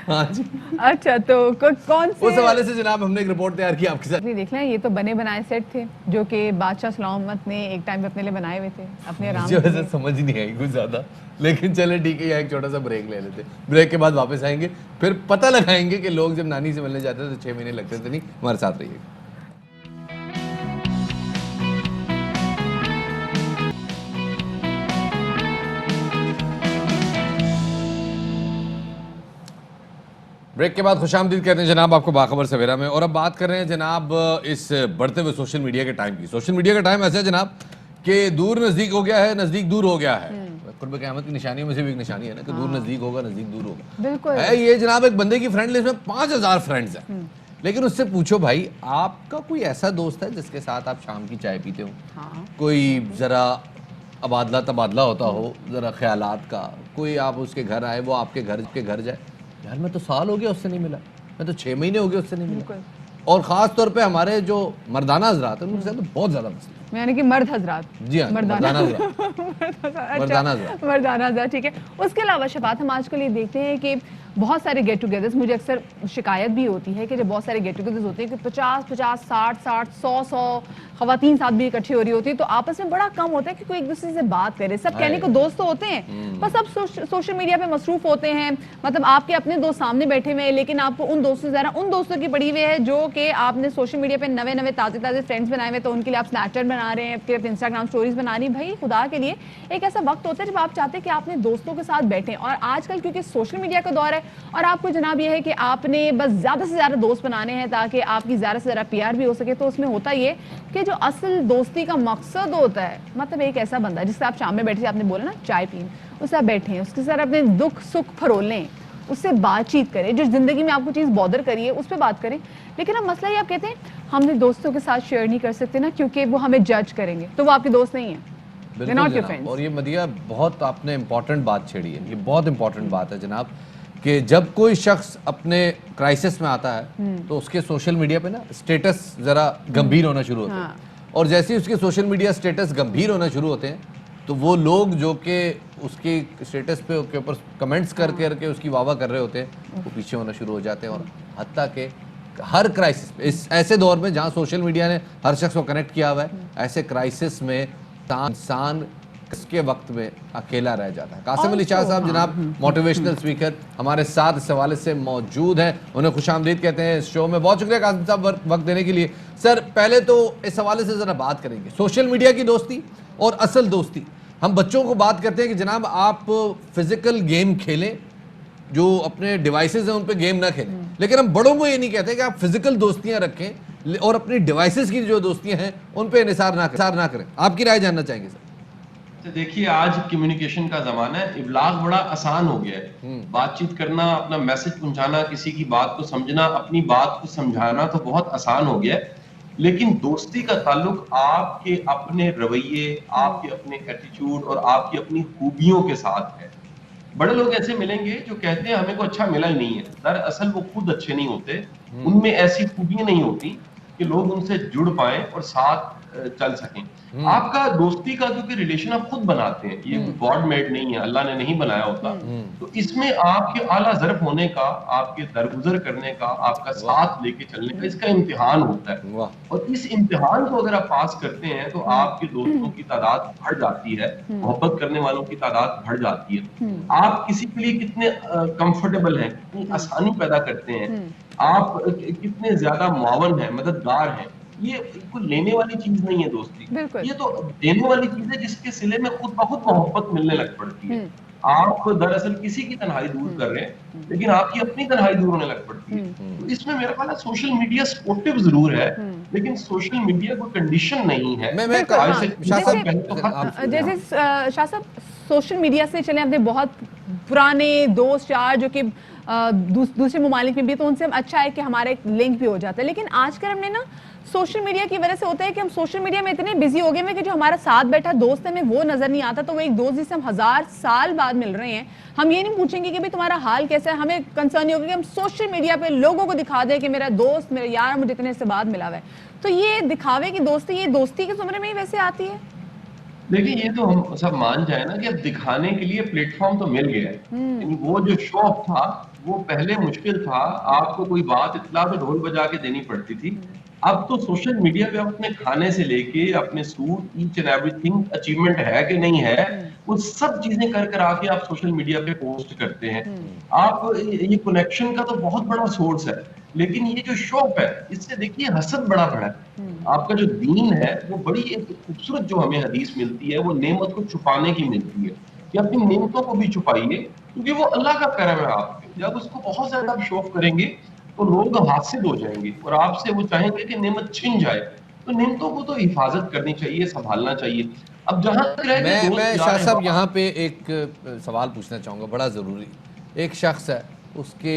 ہاں جی، اچھا تو کون سے اس حوالے سے جناب ہم نے ایک رپورٹ تیار کی آپ کے ساتھ. دیکھ لیں، یہ تو بنے بنائے سیٹ تھے جو کہ بادشاہ سلامت نے ایک ٹائم پہ اپنے لیے بنائے ہوئے تھے اپنے آرام مجھے ویسے سمجھ نہیں آئی کچھ زیادہ، لیکن چلے ٹھیک ہے، ایک چھوٹا سا بریک لے لیتے. بریک کے بعد واپس آئیں گے، پھر پتہ لگائیں گے کہ لوگ جب نانی سے ملنے جاتے تھے تو 6 مہینے لگتے تھے نہیں. ہمارے ساتھ رہیے گا. بریک کے بعد خوش آمدید کہتے ہیں جناب آپ کو باخبر سویرا میں. اور اب بات کر رہے ہیں جناب اس بڑھتے ہوئے سوشل میڈیا کے ٹائم کی. سوشل میڈیا کا ٹائم ایسا ہے جناب کہ دور نزدیک ہو گیا ہے، نزدیک دور ہو گیا ہے. قرب قیامت کی نشانیوں میں سے بھی ایک نشانی ہے نا کہ دور نزدیک ہوگا، نزدیک دور ہوگا. بالکل ہے یہ جناب ایک بندے کی فرینڈ لسٹ میں 5000 فرینڈز ہیں، لیکن اس سے پوچھو بھائی آپ کا کوئی ایسا دوست ہے جس کے ساتھ آپ شام کی چائے پیتے ہو، کوئی ذرا ابادلہ تبادلہ ہوتا ہو ذرا خیالات کا، کوئی آپ اس کے گھر آئے وہ آپ کے گھر جائے. یار میں تو سال ہو گیا اس سے نہیں ملا، میں تو 6 مہینے ہو گئے اس سے نہیں ملا. اور خاص طور پہ ہمارے جو مردانہ حضرات ہیں ان کے ساتھ تو بہت زیادہ مسئلہ ہے. یعنی کہ مرد حضرات. جی ہاں، مردانہ حضرات. مردانہ حضرات ٹھیک ہے. اس کے علاوہ شفاعت ہم آج کل یہ دیکھتے ہیں کہ بہت سارے گیٹ ٹوگیدرز، مجھے اکثر شکایت بھی ہوتی ہے کہ جب بہت سارے گیٹ ٹوگیدرز ہوتے ہیں کہ 50 60 100 خواتین ساتھ بھی اکٹھی ہو رہی ہوتی ہے تو آپس میں بڑا کم ہوتا ہے کہ کوئی ایک دوسرے سے بات کرے. سب کہنے کو دوست تو ہوتے ہیں، بس اب سوشل میڈیا پہ مصروف ہوتے ہیں. مطلب آپ کے اپنے دوست سامنے بیٹھے ہوئے ہیں لیکن آپ کو ان دوستوں سے ذرا ان دوستوں کی پڑی ہوئی ہے جو کہ آپ نے سوشل میڈیا پہ نئے تازے فرینڈز بنائے ہوئے تو ان کے لیے آپ اسنیپ چیٹ بنا رہے ہیں، پھر انسٹاگرام اسٹوریز بنا رہی ہیں. بھائی خدا کے لیے ایک ایسا وقت ہوتا ہے جب آپ چاہتے ہیں کہ آپ اپنے دوستوں کے ساتھ بیٹھیں. اور آج کل کیونکہ سوشل میڈیا کا دور ہے اور آپ کو جناب یہ ہے کہ آپ نے بس زیادہ سے زیادہ دوست بنانے ہیں تاکہ آپ کی زیادہ سے زیادہ PR بھی ہو سکے. تو اس میں ہوتا یہ کہ جو اصل دوستی کا مقصد ہوتا ہے, مطلب ایک ایسا بندہ جس سے آپ شام میں بیٹھے, آپ نے بولا نا چائے پئیں, اس سے آپ بیٹھیں, اس کے ساتھ اپنے دکھ سکھ فرولیں, اس سے بات چیت کریں, جو زندگی میں آپ کو چیز بادر کری ہے اس پہ بات کریں. لیکن اب مسئلہ یہ آپ کہتے ہیں ہم نے دوستوں کے ساتھ شیئر نہیں کر سکتے نا کیونکہ وہ ہمیں جج کریں گے, تو وہ آپ کے دوست نہیں ہیں. بالکل جناب. اور یہ مدیہ بہت آپ نے امپورٹنٹ بات چھیڑی ہے, یہ بہت امپورٹنٹ بات ہے جناب, کہ جب کوئی شخص اپنے کرائسس میں آتا ہے تو اس کے سوشل میڈیا پہ نا اسٹیٹس ذرا گمبھیر ہونا شروع ہوتے ہیں, اور جیسے ہی اس کے سوشل میڈیا اسٹیٹس گمبھیر ہونا شروع ہوتے ہیں تو وہ لوگ جو کہ اس کی اسٹیٹس پہ کے اوپر کمنٹس کر کے اس کی واہ واہ کر رہے ہوتے ہیں وہ پیچھے ہونا شروع ہو جاتے ہیں. اور حتیٰ کہ ہر کرائسس پہ, اس ایسے دور میں جہاں سوشل میڈیا نے ہر شخص کو کنیکٹ کیا ہوا ہے, ایسے کرائسس میں انسان اس کے وقت میں اکیلا رہ جاتا ہے. قاسم علی شاہ صاحب جناب موٹیویشنل اسپیکر ہمارے ساتھ اس حوالے سے موجود ہیں, انہیں خوش آمدید کہتے ہیں اس شو میں. بہت شکریہ قاسم صاحب وقت دینے کے لیے. سر پہلے تو اس حوالے سے ذرا بات کریں گے سوشل میڈیا کی دوستی اور اصل دوستی. ہم بچوں کو بات کرتے ہیں کہ جناب آپ فزیکل گیم کھیلیں, جو اپنے ڈیوائسز ہیں ان پہ گیم نہ کھیلیں, لیکن ہم بڑوں کو یہ نہیں کہتے کہ آپ فزیکل دوستیاں رکھیں اور اپنی ڈیوائسز کی جو دوستیاں ہیں ان پہ انحصار نہ کریں. آپ کی رائے جاننا چاہیں گے سر. دیکھیے آج کمیونیکیشن کا زمانہ ہے, ابلاغ بڑا آسان ہو گیا ہے, بات چیت کرنا, اپنا میسج پہنچانا, کسی کی بات کو سمجھنا, اپنی بات کو سمجھانا تو بہت آسان ہو گیا ہے. لیکن دوستی کا تعلق آپ کے اپنے رویے, آپ کے اپنے ایٹیٹیوڈ اور آپ کی اپنی خوبیوں کے ساتھ ہے. بڑے لوگ ایسے ملیں گے جو کہتے ہیں ہمیں کو اچھا ملا ہی نہیں ہے, دراصل وہ خود اچھے نہیں ہوتے, ان میں ایسی خوبیاں نہیں ہوتی کہ لوگ ان سے جڑ پائیں اور ساتھ چل سکیں. آپ کا دوستی کا جو کہ ریلیشن آپ خود بناتے ہیں, یہ کوئی گاڈ میڈ نہیں ہے, اللہ نے نہیں بنایا ہوتا, تو اس میں آپ کے اعلیٰ ظرف ہونے کا, آپ کے درگزر کرنے کا, آپ کا ساتھ لے کے چلنے کا اس کا امتحان ہوتا ہے. اور اس امتحان کو اگر آپ پاس کرتے ہیں تو آپ کے دوستوں کی تعداد بڑھ جاتی ہے, محبت کرنے والوں کی تعداد بڑھ جاتی ہے. آپ کسی کے لیے کتنے کمفرٹیبل ہیں, کتنی آسانی پیدا کرتے ہیں, آپ کتنے زیادہ معاون ہیں, مددگار ہیں. یہ کوئی لینے والی چیز نہیں ہے دوستی, یہ تو دینے والی چیز ہے جس کے صلے میں خود بخود محبت ملنے لگ پڑتی ہے. آپ دراصل کسی کی تنہائی دور کر رہے ہیں لیکن آپ کی اپنی تنہائی دور ہونے لگ پڑتی ہے. تو اس میں میرا خیال ہے سوشل میڈیا سپورٹیو ضرور ہے لیکن سوشل میڈیا کوئی کنڈیشن نہیں ہے. جیسے شاہ صاحب سوشل میڈیا سے چلیں اپنے بہت پرانے دوست یار جو کہ دوسرے ممالک میں بھی, تو ان سے اچھا ہے کہ ہمارا ایک لنک بھی ہو جاتا ہے. لیکن آج کل ہم نے نا سوشل میڈیا کی وجہ سے ہوتا ہے کہ ہم سوشل میڈیا میں اتنے بزی ہو گئے ہیں کہ جو ہمارا ساتھ بیٹھا دوست ہے ہمیں وہ نظر نہیں آتا. تو وہ ایک دوست جس سے ہم 1000 سال بعد مل رہے ہیں, ہم یہ نہیں پوچھیں گے کہ تمہارا حال کیسا ہے, ہمیں کنسرن یہ ہوگا کہ ہم سوشل میڈیا پہ لوگوں کو دکھا دیں کہ میرا دوست, میرا یار مجھے اتنے سے بعد ملا ہوا ہے. تو یہ دکھاوے کی دوستی, یہ دوستی کے زمرے میں ہی ویسے آتی ہے. دیکھیں یہ تو ہم سب مان جائیں نا کہ اب دکھانے کے لیے پلیٹ فارم تو مل گیا ہے, یعنی وہ جو شو آف تھا وہ پہلے مشکل تھا, آپ کو کوئی بات اطلاع پہ ڈھول بجا کے دینی پڑتی تھی. اب تو سوشل میڈیا پہ آپ اپنے کھانے سے لے کے اپنے suit, each and everything achievement ہے کہ نہیں ہے, وہ سب چیزیں کر آ کے آپ سوشل میڈیا پہ پوسٹ کرتے ہیں. آپ یہ کنیکشن کا تو بہت بڑا سورس ہے, لیکن یہ جو شوق ہے اس سے دیکھیے حسد بڑا بڑا ہے. آپ کا جو دین ہے وہ بڑی ایک خوبصورت جو ہمیں حدیث ملتی ہے وہ نعمت کو چھپانے کی ملتی ہے کہ اپنی نعمتوں کو بھی چھپائیے کیونکہ وہ اللہ کا کرم ہے آپ پہ. جب اس کو بہت زیادہ شوق کریں گے تو لوگ حاسد ہو جائیں گے اور آپ سے وہ چاہیں گے کہ نعمت چھن جائے. تو نعمتوں کو تو حفاظت کرنی چاہیے, سنبھالنا چاہیے. اب جہاں میں شاہ صاحب یہاں پہ ایک سوال پوچھنا چاہوں گا بڑا ضروری. ایک شخص ہے, اس کے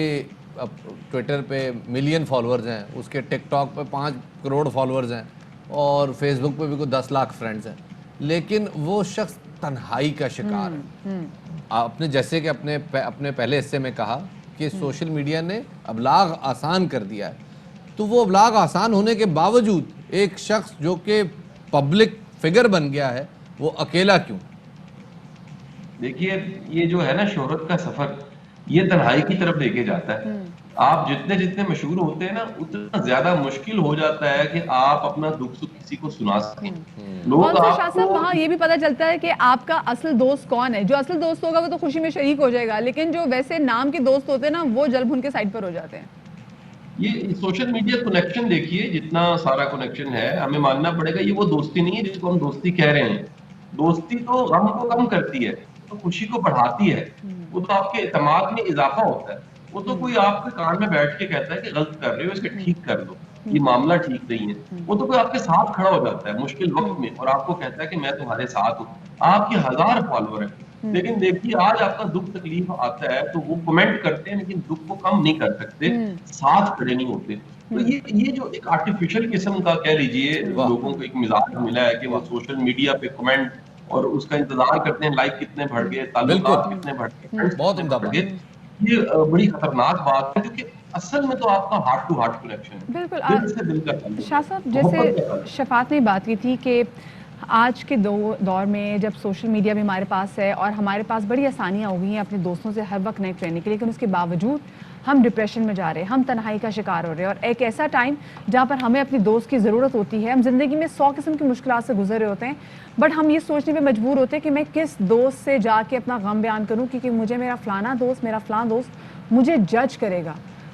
ٹویٹر پہ ملین فالورز ہیں, اس کے ٹک ٹاک پہ 5 کروڑ فالورز ہیں اور فیس بک پہ بھی کوئی 10 لاکھ فرینڈز ہیں, لیکن وہ شخص تنہائی کا شکار ہے. آپ نے جیسے کہ اپنے پہلے حصے میں کہا کہ سوشل میڈیا نے ابلاغ آسان کر دیا ہے, تو وہ ابلاغ آسان ہونے کے باوجود ایک شخص جو کہ پبلک فگر بن گیا ہے وہ اکیلا کیوں؟ دیکھیے یہ جو ہے نا شہرت کا سفر, یہ تنہائی کی طرف لے کے جاتا ہے. آپ جتنے مشہور ہوتے ہیں نا اتنا زیادہ مشکل ہو جاتا ہے کہ آپ اپنا دکھ سکھ کسی کو سنا سکیں. لوگ شاہ صاحب وہاں یہ بھی پتہ چلتا ہے کہ آپ کا اصل دوست کون ہے. جو اصل دوست ہوگا وہ تو خوشی میں شریک ہو جائے گا, لیکن جو ویسے نام کے دوست ہوتے ہیں نا وہ جلب ان کے سائڈ پر ہو جاتے ہیں. یہ سوشل میڈیا کنیکشن دیکھیے جتنا سارا کنیکشن ہے, ہمیں ماننا پڑے گا یہ وہ دوستی نہیں ہے جس کو ہم دوستی کہہ رہے ہیں. دوستی تو غم کو کم کرتی ہے, تو خوشی کو بڑھاتی ہے, وہ تو آپ کے اعتماد میں اضافہ ہوتا ہے. وہ تو کوئی آپ کے کان میں بیٹھ کے کہتا ہے کہ غلط کر رہے ہو، اس کے ٹھیک کر دو، یہ معاملہ ٹھیک نہیں ہے. وہ تو کوئی آپ کے ساتھ کھڑا ہو جاتا ہے مشکل وقت میں اور آپ کو کہتا ہے کہ میں تمہارے ساتھ ہوں. آپ کے 1000 فالوور ہیں، لیکن دیکھیے آج آپ کا دکھ تکلیف آتا ہے تو وہ کمنٹ کرتے ہیں لیکن دکھ کو کم نہیں کر سکتے، ساتھ کھڑے نہیں ہوتے. تو یہ جو ایک آرٹیفیشل قسم کا کہہ لیجئے لوگوں کو ایک مزاج ملا ہے کہ وہ سوشل میڈیا پہ کمنٹ اور اس کا انتظار کرتے ہیں لائک کتنے بڑھ گئے، تعلقات کتنے بڑھ گئے، بہت عمدہ بڑھ گئے. یہ بڑی خطرناک بات ہے کیونکہ اصل میں تو آپ کا ہارٹ ٹو ہارٹ کنیکشن ہے، بالکل. دل سے دل کا تعلق ہے، شاہ صاحب محبت جیسے کا تعلق ہے. شفاعت نے بات کی تھی کہ آج کے دور میں جب سوشل میڈیا بھی ہمارے پاس ہے اور ہمارے پاس بڑی آسانیاں ہو گئی ہیں اپنے دوستوں سے ہر وقت کنیکٹ رہنے کی، لیکن اس کے باوجود ہم ڈپریشن میں جا رہے ہیں، ہم تنہائی کا شکار ہو رہے ہیں. اور ایک ایسا ٹائم جہاں پر ہمیں اپنی دوست کی ضرورت ہوتی ہے. ہم زندگی میں 100 قسم کی مشکلات سے گزر رہے ہوتے ہیں، بٹ ہم یہ سوچنے پہ مجبور ہوتے ہیں کہ میں کس دوست سے جا کے اپنا غم بیان کروں کیونکہ مجھے میرا فلاں دوست مجھے جج کرے گا.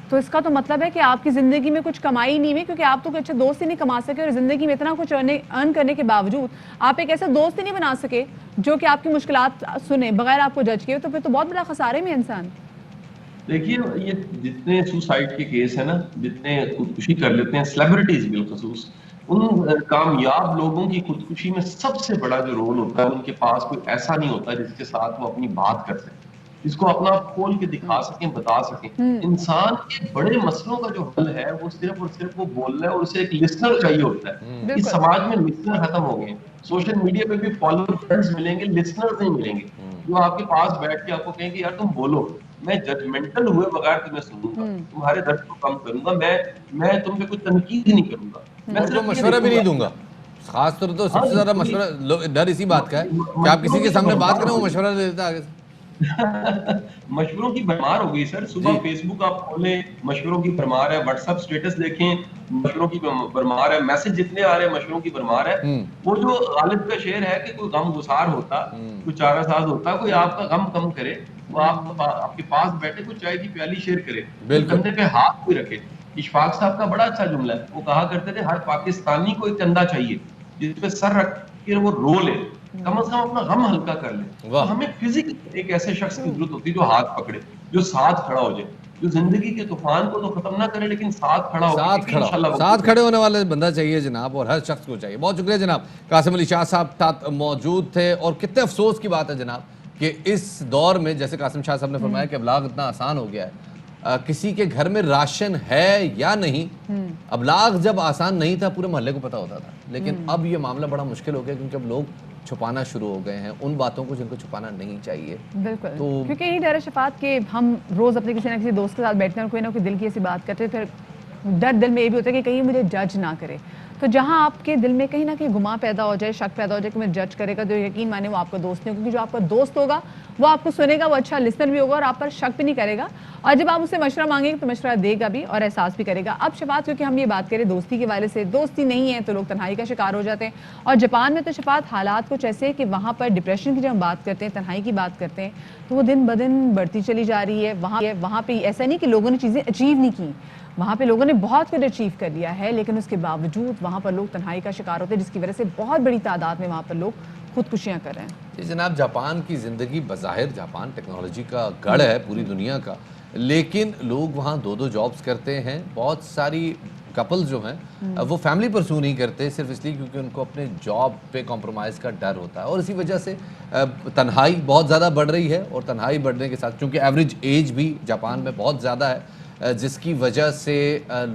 تو اس کا تو مطلب ہے کہ آپ کی زندگی میں کچھ کمائی نہیں ہوئی کیونکہ آپ تو کوئی اچھے دوست ہی نہیں کما سکے اور زندگی میں اتنا کچھ ارن کرنے کے باوجود آپ ایک ایسا دوست ہی نہیں بنا سکے جو کہ آپ کی مشکلات سنے بغیر آپ کو جج کیے. تو پھر تو بہت بڑا خسارے میں انسان. دیکھیے یہ جتنے سوسائڈ کے کیس ہیں نا، جتنے خودکشی کر لیتے ہیں سیلیبریٹیز بالخصوص، ان کامیاب لوگوں کی خودکشی میں سب سے بڑا جو رول ہوتا ہے ان کے پاس کوئی ایسا نہیں ہوتا جس کے ساتھ وہ اپنی بات کر سکیں، جس کو اپنا کھول کے دکھا سکیں، بتا سکیں. انسان کے بڑے مسئلوں کا جو حل ہے وہ صرف اور صرف وہ بولنا ہے اور اسے ایک لسنر چاہیے ہوتا ہے. اس سماج میں لسنر ختم ہو گئے ہیں. سوشل میڈیا پہ بھی فالوور فرینڈز ملیں گے، لسنر نہیں ملیں گے جو آپ کے پاس بیٹھ کے آپ کو کہیں کہ یار تم بولو، میں ججمنٹل ہوئے بغیر تمہیں سنوں گا، تمہارے درد کو کم کروں گا، میں تم پہ کوئی تنقید نہیں کروں گا، میں اور صرف مشورہ بھی نہیں دوں گا. خاص طور تو سب سے زیادہ مشورہ ڈر اسی بات کا ہے کہ آپ کسی کے سامنے بات کریں وہ مشورہ دے دیتا ہے آگے سے. مشوروں کی بھرمار ہو گئی سر. صبح فیس بک آپ کھولیں مشوروں کی بھرمار ہے، واٹس ایپ اسٹیٹس دیکھیں مشوروں کی بھرمار ہے، میسج جتنے آ رہے ہیں مشوروں کی بھرمار ہے. وہ جو غالب کا شعر ہے کہ کوئی غم گسار ہوتا، کوئی چارہ ساز ہوتا، کوئی آپ کا غم کم کرے، وہ آپ کے پاس بیٹھے کوئی چائے کی پیالی شیئر کرے، کندھے پہ ہاتھ کوئی رکھے. اشفاق صاحب کا بڑا اچھا جملہ ہے، وہ کہا کرتے تھے ہر پاکستانی کو ایک کندھا چاہیے جس پہ سر رکھ کے وہ رو لے، کم از کم اپنا غم ہلکا کر لے. تو ہمیں فزیکل ایک ایسے شخص کی ضرورت ہوتی ہے جو ہاتھ پکڑے، جو ساتھ کھڑا ہو جائے، جو زندگی کے طوفان کو تو ختم نہ کرے لیکن ساتھ کھڑا ہو ساتھ کھڑے ہونے والے بندہ چاہیے جناب، اور ہر شخص کو چاہیے. بہت شکریہ جناب. قاسم علی شاہ صاحب ساتھ موجود تھے. اور کتنے افسوس کی بات ہے جناب کہ اس دور میں جیسے قاسم شاہ صاحب نے فرمایا کہ ابلاغ اتنا آسان ہو گیا ہے، کسی کے گھر میں راشن ہے یا نہیں، ابلاغ جب آسان نہیں تھا پورے محلے کو پتہ ہوتا تھا، لیکن اب یہ معاملہ بڑا مشکل ہو گیا کیونکہ اب لوگ چھپانا شروع ہو گئے ہیں ان باتوں کو جن کو چھپانا نہیں چاہیے. بالکل، کیونکہ یہی ڈر ہے شفاعت کہ ہم روز اپنے کسی نہ کسی دوست کے ساتھ بیٹھتے ہیں اور کوئی نہ کوئی دل کی ایسی بات کرتے ہیں، پھر ڈر دل میں یہ بھی ہوتا ہے کہ کہیں مجھے جج نہ کرے. تو جہاں آپ کے دل میں کہیں نہ کہیں گماں پیدا ہو جائے، شک پیدا ہو جائے کہ مجھے جج کرے گا، تو یقین مانے وہ آپ کا دوست نہیں، کیونکہ جو آپ کا دوست ہوگا وہ آپ کو سنے گا، وہ اچھا لسنر بھی ہوگا اور آپ پر شک بھی نہیں کرے گا، اور جب آپ اسے مشورہ مانگیں گے تو مشورہ دے گا بھی اور احساس بھی کرے گا. اب شفاعت کیونکہ ہم یہ بات کریں دوستی کے والے سے، دوستی نہیں ہے تو لوگ تنہائی کا شکار ہو جاتے ہیں. اور جاپان میں تو شفاعت حالات کچھ ایسے ہیں کہ وہاں پر ڈپریشن کی جب ہم بات کرتے ہیں، تنہائی کی بات کرتے ہیں، تو وہ دن بدن بڑھتی چلی جا رہی ہے. وہاں پہ ایسا نہیں کہ لوگوں نے چیزیں اچیو نہیں کی، وہاں پہ لوگوں نے بہت کچھ اچیو کر لیا ہے، لیکن اس کے باوجود وہاں پر لوگ تنہائی کا شکار ہوتے ہیں، جس کی وجہ سے بہت بڑی تعداد میں وہاں پر لوگ خودکشیاں کر رہے ہیں. جی جناب، جاپان کی زندگی بظاہر جاپان ٹیکنالوجی کا گڑھ ہے پوری دنیا کا، لیکن لوگ وہاں دو جابز کرتے ہیں. بہت ساری کپلز جو ہیں وہ فیملی پرسو نہیں کرتے صرف اس لیے کیونکہ ان کو اپنے جاب پہ کمپرومائز کا ڈر ہوتا ہے، اور اسی وجہ سے تنہائی بہت زیادہ بڑھ رہی ہے. اور تنہائی بڑھنے کے ساتھ چونکہ ایوریج ایج بھی جاپان میں بہت زیادہ ہے، جس کی وجہ سے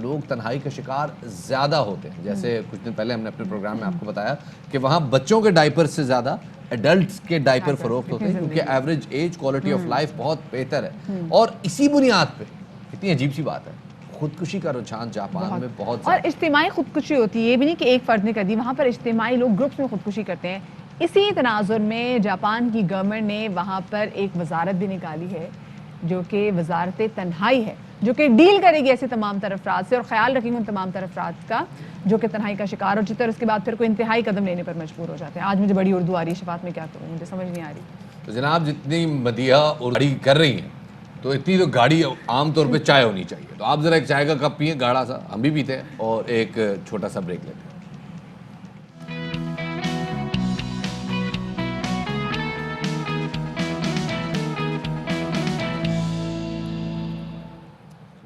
لوگ تنہائی کا شکار زیادہ ہوتے ہیں. جیسے کچھ دن پہلے ہم نے اپنے پروگرام میں آپ کو بتایا کہ وہاں بچوں کے ڈائپر سے زیادہ ایڈلٹس کے ڈائپر فروخت ہوتے ہیں کیونکہ average age, quality of life بہت بہتر ہے. اور اسی بنیاد پہ کتنی عجیب سی بات ہے، خودکشی کا رجحان جاپان میں بہت اور اجتماعی خودکشی ہوتی ہے، یہ بھی نہیں کہ ایک فرد نے کر دی، وہاں پر اجتماعی لوگ گروپس میں خودکشی کرتے ہیں. اسی تناظر میں جاپان کی گورنمنٹ نے وہاں پر ایک وزارت بھی نکالی ہے جو کہ وزارت تنہائی ہے، جو کہ ڈیل کرے گی ایسے تمام طرف افراد سے اور خیال رکھیں گے ان تمام طرف افراد کا جو کہ تنہائی کا شکار ہو چکے اور اس کے بعد پھر کوئی انتہائی قدم لینے پر مجبور ہو جاتے ہیں. آج مجھے بڑی اردو آ رہی ہے شفاعت، میں کیا کروں، مجھے سمجھ نہیں آ رہی. تو جناب جتنی مدیحہ اور گاڑی کر رہی ہیں تو اتنی تو گاڑی عام طور پہ چائے ہونی چاہیے. تو آپ ذرا ایک چائے کا کپ پئیں گاڑھا سا، ہم بھی پیتے ہیں، اور ایک چھوٹا سا بریک لیتے ہیں.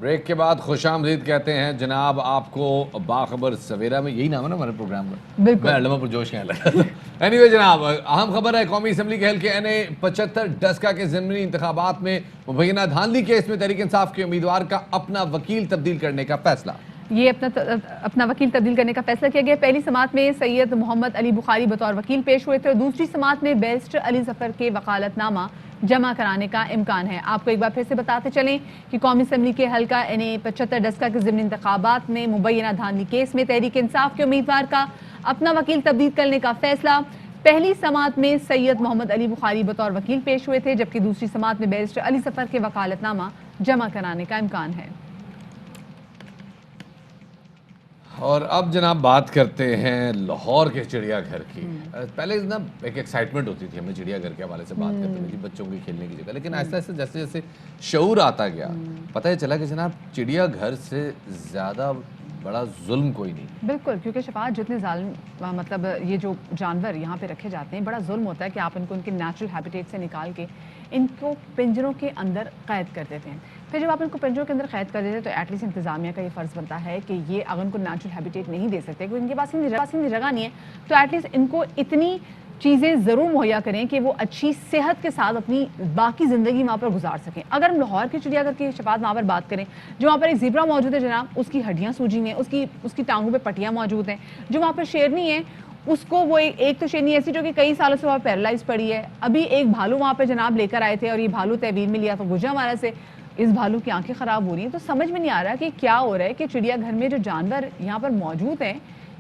بریک کے بعد خوش آمدید کہتے ہیں جناب آپ کو باخبر سویرا میں. یہی نام ہے نا ہمارے پروگرام کا؟ میں علامہ پر جوش کہنے لگا. اینی وے جناب, اہم خبر ہے قومی اسمبلی کے حلقے NA-75 ڈسکا کے ضمنی انتخابات میں مبینہ دھاندلی کیس میں تحریک انصاف کے امیدوار کا اپنا وکیل تبدیل کرنے کا فیصلہ. یہ اپنا وکیل تبدیل کرنے کا فیصلہ کیا گیا. پہلی سماعت میں سید محمد علی بخاری بطور وکیل پیش ہوئے تھے اور دوسری سماعت میں بیرسٹر علی ظفر کے وکالت نامہ جمع کرانے کا امکان ہے. آپ کو ایک بار پھر سے بتاتے چلیں کہ قومی اسمبلی کے حلقہ NA-75 ڈسکا کے ضمنی انتخابات میں مبینہ دھاندلی کیس میں تحریک انصاف کے امیدوار کا اپنا وکیل تبدیل کرنے کا فیصلہ. پہلی سماعت میں سید محمد علی بخاری بطور وکیل پیش ہوئے تھے جبکہ دوسری سماعت میں بیرسٹر علی ظفر کے وکالت نامہ جمع کرانے کا امکان ہے. اور اب جناب بات کرتے ہیں لاہور کے چڑیا گھر کی. پہلے نا ایک ایکسائٹمنٹ ہوتی تھی ہمیں چڑیا گھر کے حوالے سے بات کرتے تھے بچوں کی کھیلنے کی جگہ, لیکن ایسا ایسا جیسے جیسے شعور آتا گیا پتہ یہ چلا کہ جناب چڑیا گھر سے زیادہ بڑا ظلم کوئی نہیں. بالکل, کیونکہ شفاعت جتنے ظالم مطلب یہ جو جانور یہاں پہ رکھے جاتے ہیں بڑا ظلم ہوتا ہے کہ آپ ان کو ان کے نیچرل ہیبیٹیٹ سے نکال کے ان کو پنجروں کے اندر قید کر دیتے ہیں. پھر جب آپ ان کو پنجروں کے اندر قید کر دیتے ہیں تو ایٹ لیسٹ انتظامیہ کا یہ فرض بنتا ہے کہ یہ اگر ان کو نیچرل ہیبیٹیٹ نہیں دے سکتے, کیونکہ ان کے پاس جگہ نہیں ہے, تو ایٹ لیسٹ ان کو اتنی چیزیں ضرور مہیا کریں کہ وہ اچھی صحت کے ساتھ اپنی باقی زندگی وہاں پر گزار سکیں. اگر ہم لاہور کے چڑیا گھر کی شفاعت وہاں پر بات کریں, جو وہاں پر ایک زیبرا موجود ہے جناب, اس کی ہڈیاں سوجی ہوئی ہیں, اس کی ٹانگوں پہ پٹیاں موجود ہیں. جو وہاں پر شیرنی ہے اس کو وہ ایک تو شیرنی ایسی جو کہ کئی سالوں سے وہاں پیرالائز پڑی ہے. ابھی ایک بھالو وہاں پہ جناب لے کر آئے تھے اور یہ بھالو تحویل میں لیا تو گوجرانوالہ سے. اس بھالو کی آنکھیں خراب ہو رہی ہیں. تو سمجھ میں نہیں آ رہا کہ کیا ہو رہا ہے کہ چڑیا گھر میں جو جانور یہاں پر موجود ہیں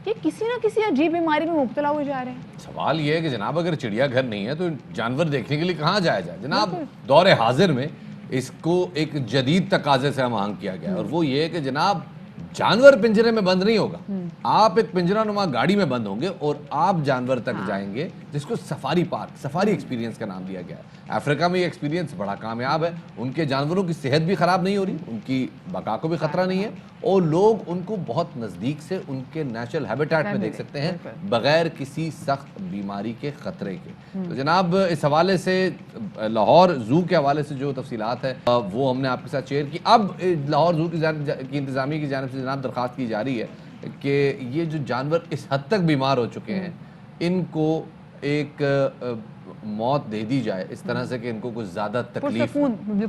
یہ کسی نہ کسی عجیب بیماری میں مبتلا ہو جا رہے ہیں. سوال یہ ہے کہ جناب اگر چڑیا گھر نہیں ہے تو جانور دیکھنے کے لیے کہاں جایا جائے؟ جناب دور حاضر میں اس کو ایک جدید تقاضے سے ہم آہنگ کیا گیا اور وہ یہ ہے کہ جناب جانور پنجرے میں بند نہیں ہوگا, آپ ایک پنجرہ نما گاڑی میں بند ہوں گے اور آپ جانور تک جائیں گے, جس کو سفاری پارک, سفاری ایکسپیرینس کا نام دیا گیا ہے. افریقہ میں یہ ایکسپیرینس بڑا کامیاب ہے. ان کے جانوروں کی صحت بھی خراب نہیں ہو رہی, ان کی بقا کو بھی خطرہ نہیں ہے اور لوگ ان کو بہت نزدیک سے ان کے نیچرل ہیبیٹیٹ میں دیکھ سکتے ہیں بغیر کسی سخت بیماری کے خطرے کے. تو جناب اس حوالے سے لاہور زو کے حوالے سے جو تفصیلات ہے وہ ہم نے آپ کے ساتھ شیئر کی. اب لاہور زو کی انتظامیہ کی جانب سے جناب درخواست کی جا رہی ہے کہ یہ جو جانور اس حد تک بیمار ہو چکے ہیں ان کو ایک موت دے دی جائے اس طرح سے کہ ان کو کچھ زیادہ تکلیف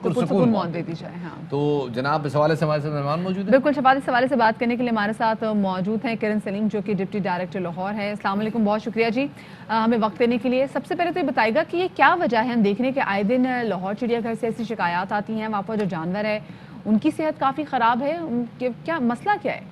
پرسکون موت دے دی جائے. ہاں تو جناب اس حوالے سے ہمارے ساتھ مہمان موجود ہیں. بالکل شفاعت, اس حوالے سے بات کرنے کے لیے ہمارے ساتھ موجود ہیں کرن سلیم جو کہ ڈپٹی ڈائریکٹر لاہور ہے. السلام علیکم, بہت شکریہ جی ہمیں وقت دینے کے لیے. سب سے پہلے تو یہ بتائے گا کہ یہ کیا وجہ ہے, ہم دیکھ رہے ہیں کہ آئے دن لاہور چڑیا گھر سے ایسی شکایات آتی ہیں, وہاں پر جو جانور ہے ان کی صحت کافی خراب ہے, کیا مسئلہ کیا ہے؟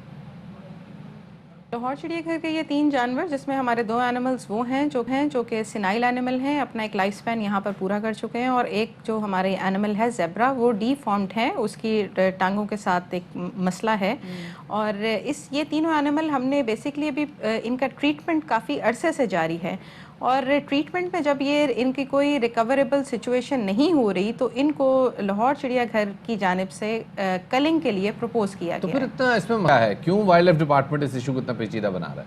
لاہور چڑیا گھر کے یہ 3 جانور جس میں ہمارے 2 اینیملز وہ ہیں جو کہ سینائل اینیمل ہیں, اپنا ایک لائف سپین یہاں پر پورا کر چکے ہیں, اور ایک جو ہمارے اینیمل ہے زیبرا وہ ڈی فارمڈ ہے, اس کی ٹانگوں کے ساتھ ایک مسئلہ ہے. اور یہ تینوں اینیمل ہم نے بیسکلی ابھی ان کا ٹریٹمنٹ کافی عرصے سے جاری ہے, اور ٹریٹمنٹ میں جب یہ ان کی کوئی ریکوریبل سچویشن نہیں ہو رہی تو ان کو لاہور چڑیا گھر کی جانب سے کلنگ کے لیے پروپوز کیا گیا. تو پھر اتنا اس میں کیا ہے, کیوں وائلڈ لائف ڈپارٹمنٹ اس ایشو کو اتنا پیچیدہ بنا رہا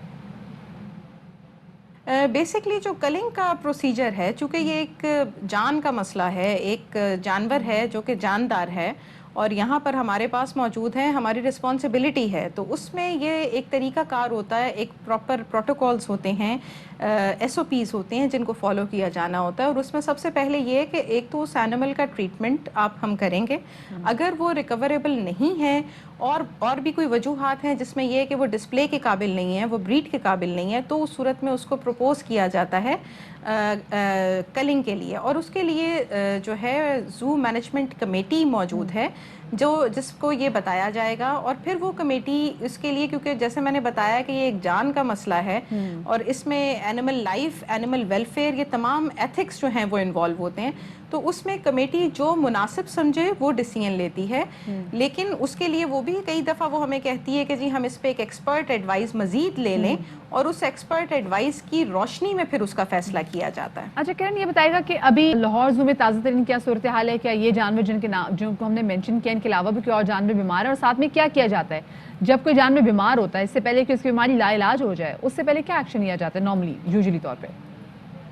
ہے؟ بیسکلی جو کلنگ کا پروسیجر ہے, چونکہ یہ ایک جان کا مسئلہ ہے, ایک جانور ہے جو کہ جاندار ہے اور یہاں پر ہمارے پاس موجود ہے, ہماری رسپانسبلٹی ہے, تو اس میں یہ ایک طریقہ کار ہوتا ہے, ایک پراپر پروٹوکولز ہوتے ہیں, SOPs ہوتے ہیں جن کو فالو کیا جانا ہوتا ہے. اور اس میں سب سے پہلے یہ کہ ایک تو اس اینیمل کا ٹریٹمنٹ ہم کریں گے, اگر وہ ریکوریبل نہیں ہے اور بھی کوئی وجوہات ہیں جس میں یہ کہ وہ ڈسپلے کے قابل نہیں ہے, وہ بریڈ کے قابل نہیں ہے, تو اس صورت میں اس کو پروپوز کیا جاتا ہے کلنگ کے لیے. اور اس کے لیے جو ہے زو مینجمنٹ کمیٹی موجود ہے جس کو یہ بتایا جائے گا, اور پھر وہ کمیٹی اس کے لیے, کیونکہ جیسے میں نے بتایا کہ یہ ایک جان کا مسئلہ ہے اور اس میں اینیمل لائف, اینیمل ویلفیئر, یہ تمام ایتھکس جو ہیں وہ انوالو ہوتے ہیں, تو اس میں کمیٹی جو مناسب سمجھے وہ ڈیسیژن لیتی ہے. لیکن اس کے لیے وہ بھی کئی دفعہ وہ ہمیں کہتی ہے کہ جی ہم اس پہ ایک ایکسپرٹ ایڈوائز مزید لے لیں, اور اس ایکسپرٹ ایڈوائز کی روشنی میں پھر اس کا فیصلہ کیا جاتا ہے. اچھا کرن, یہ بتائے گا کہ ابھی لاہور زو میں تازہ ترین کیا صورتحال ہے؟ کیا یہ جانور جن کو ہم نے مینشن کیا ان کے علاوہ بھی کوئی اور جانور بیمار ہے, اور ساتھ میں کیا کیا جاتا ہے جب کوئی جانور بیمار ہوتا ہے, اس سے پہلے کہ اس کی بیماری لا علاج ہو جائے, اس سے پہلے کیا ایکشن لیا جاتا ہے نارملی یوزلی طور پہ؟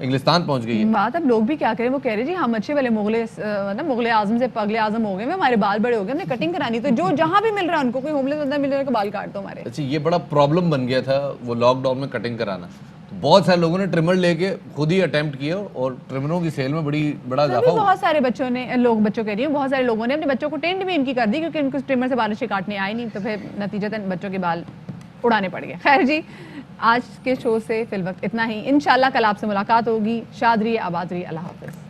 انگلستان پہنچ گئی ہے. بات اب لوگ بھی کیا کریں, وہ کہہ رہے جی ہم اچھے والے مغل اعظم سے پگلے اعظم ہو گئے, ہمارے بال بڑے ہو گئے, ہم نے کٹنگ کرانی, تو جو جہاں بھی مل رہا ہے ان کو, کوئی ہوم لیس بندہ مل رہا ہے کہ بال کاٹ دو ہمارے. اچھا یہ بڑا پرابلم بن گیا تھا وہ لاک ڈاؤن میں کٹنگ کرانا, بہت سارے لوگوں نے ٹرمر لے کے خود ہی اٹیمپٹ کیا اور ٹرمروں کی سیل میں بڑا اضافہ ہوا. بہت سارے بچوں کہہ رہی ہوں, بہت سارے لوگوں نے اپنے بچوں کو ٹینٹ بھی ان کی کر دی کیونکہ ان کو ٹرمر سے بالیں کاٹنے آئے نہیں, تو پھر نتیجتاً بچوں کے بال اڑانے پڑ گئے. خیر جی, آج کے شو سے فی الوقت اتنا ہی. انشاءاللہ کل آپ سے ملاقات ہوگی. شاد رہیے, آباد رہیے, اللہ حافظ.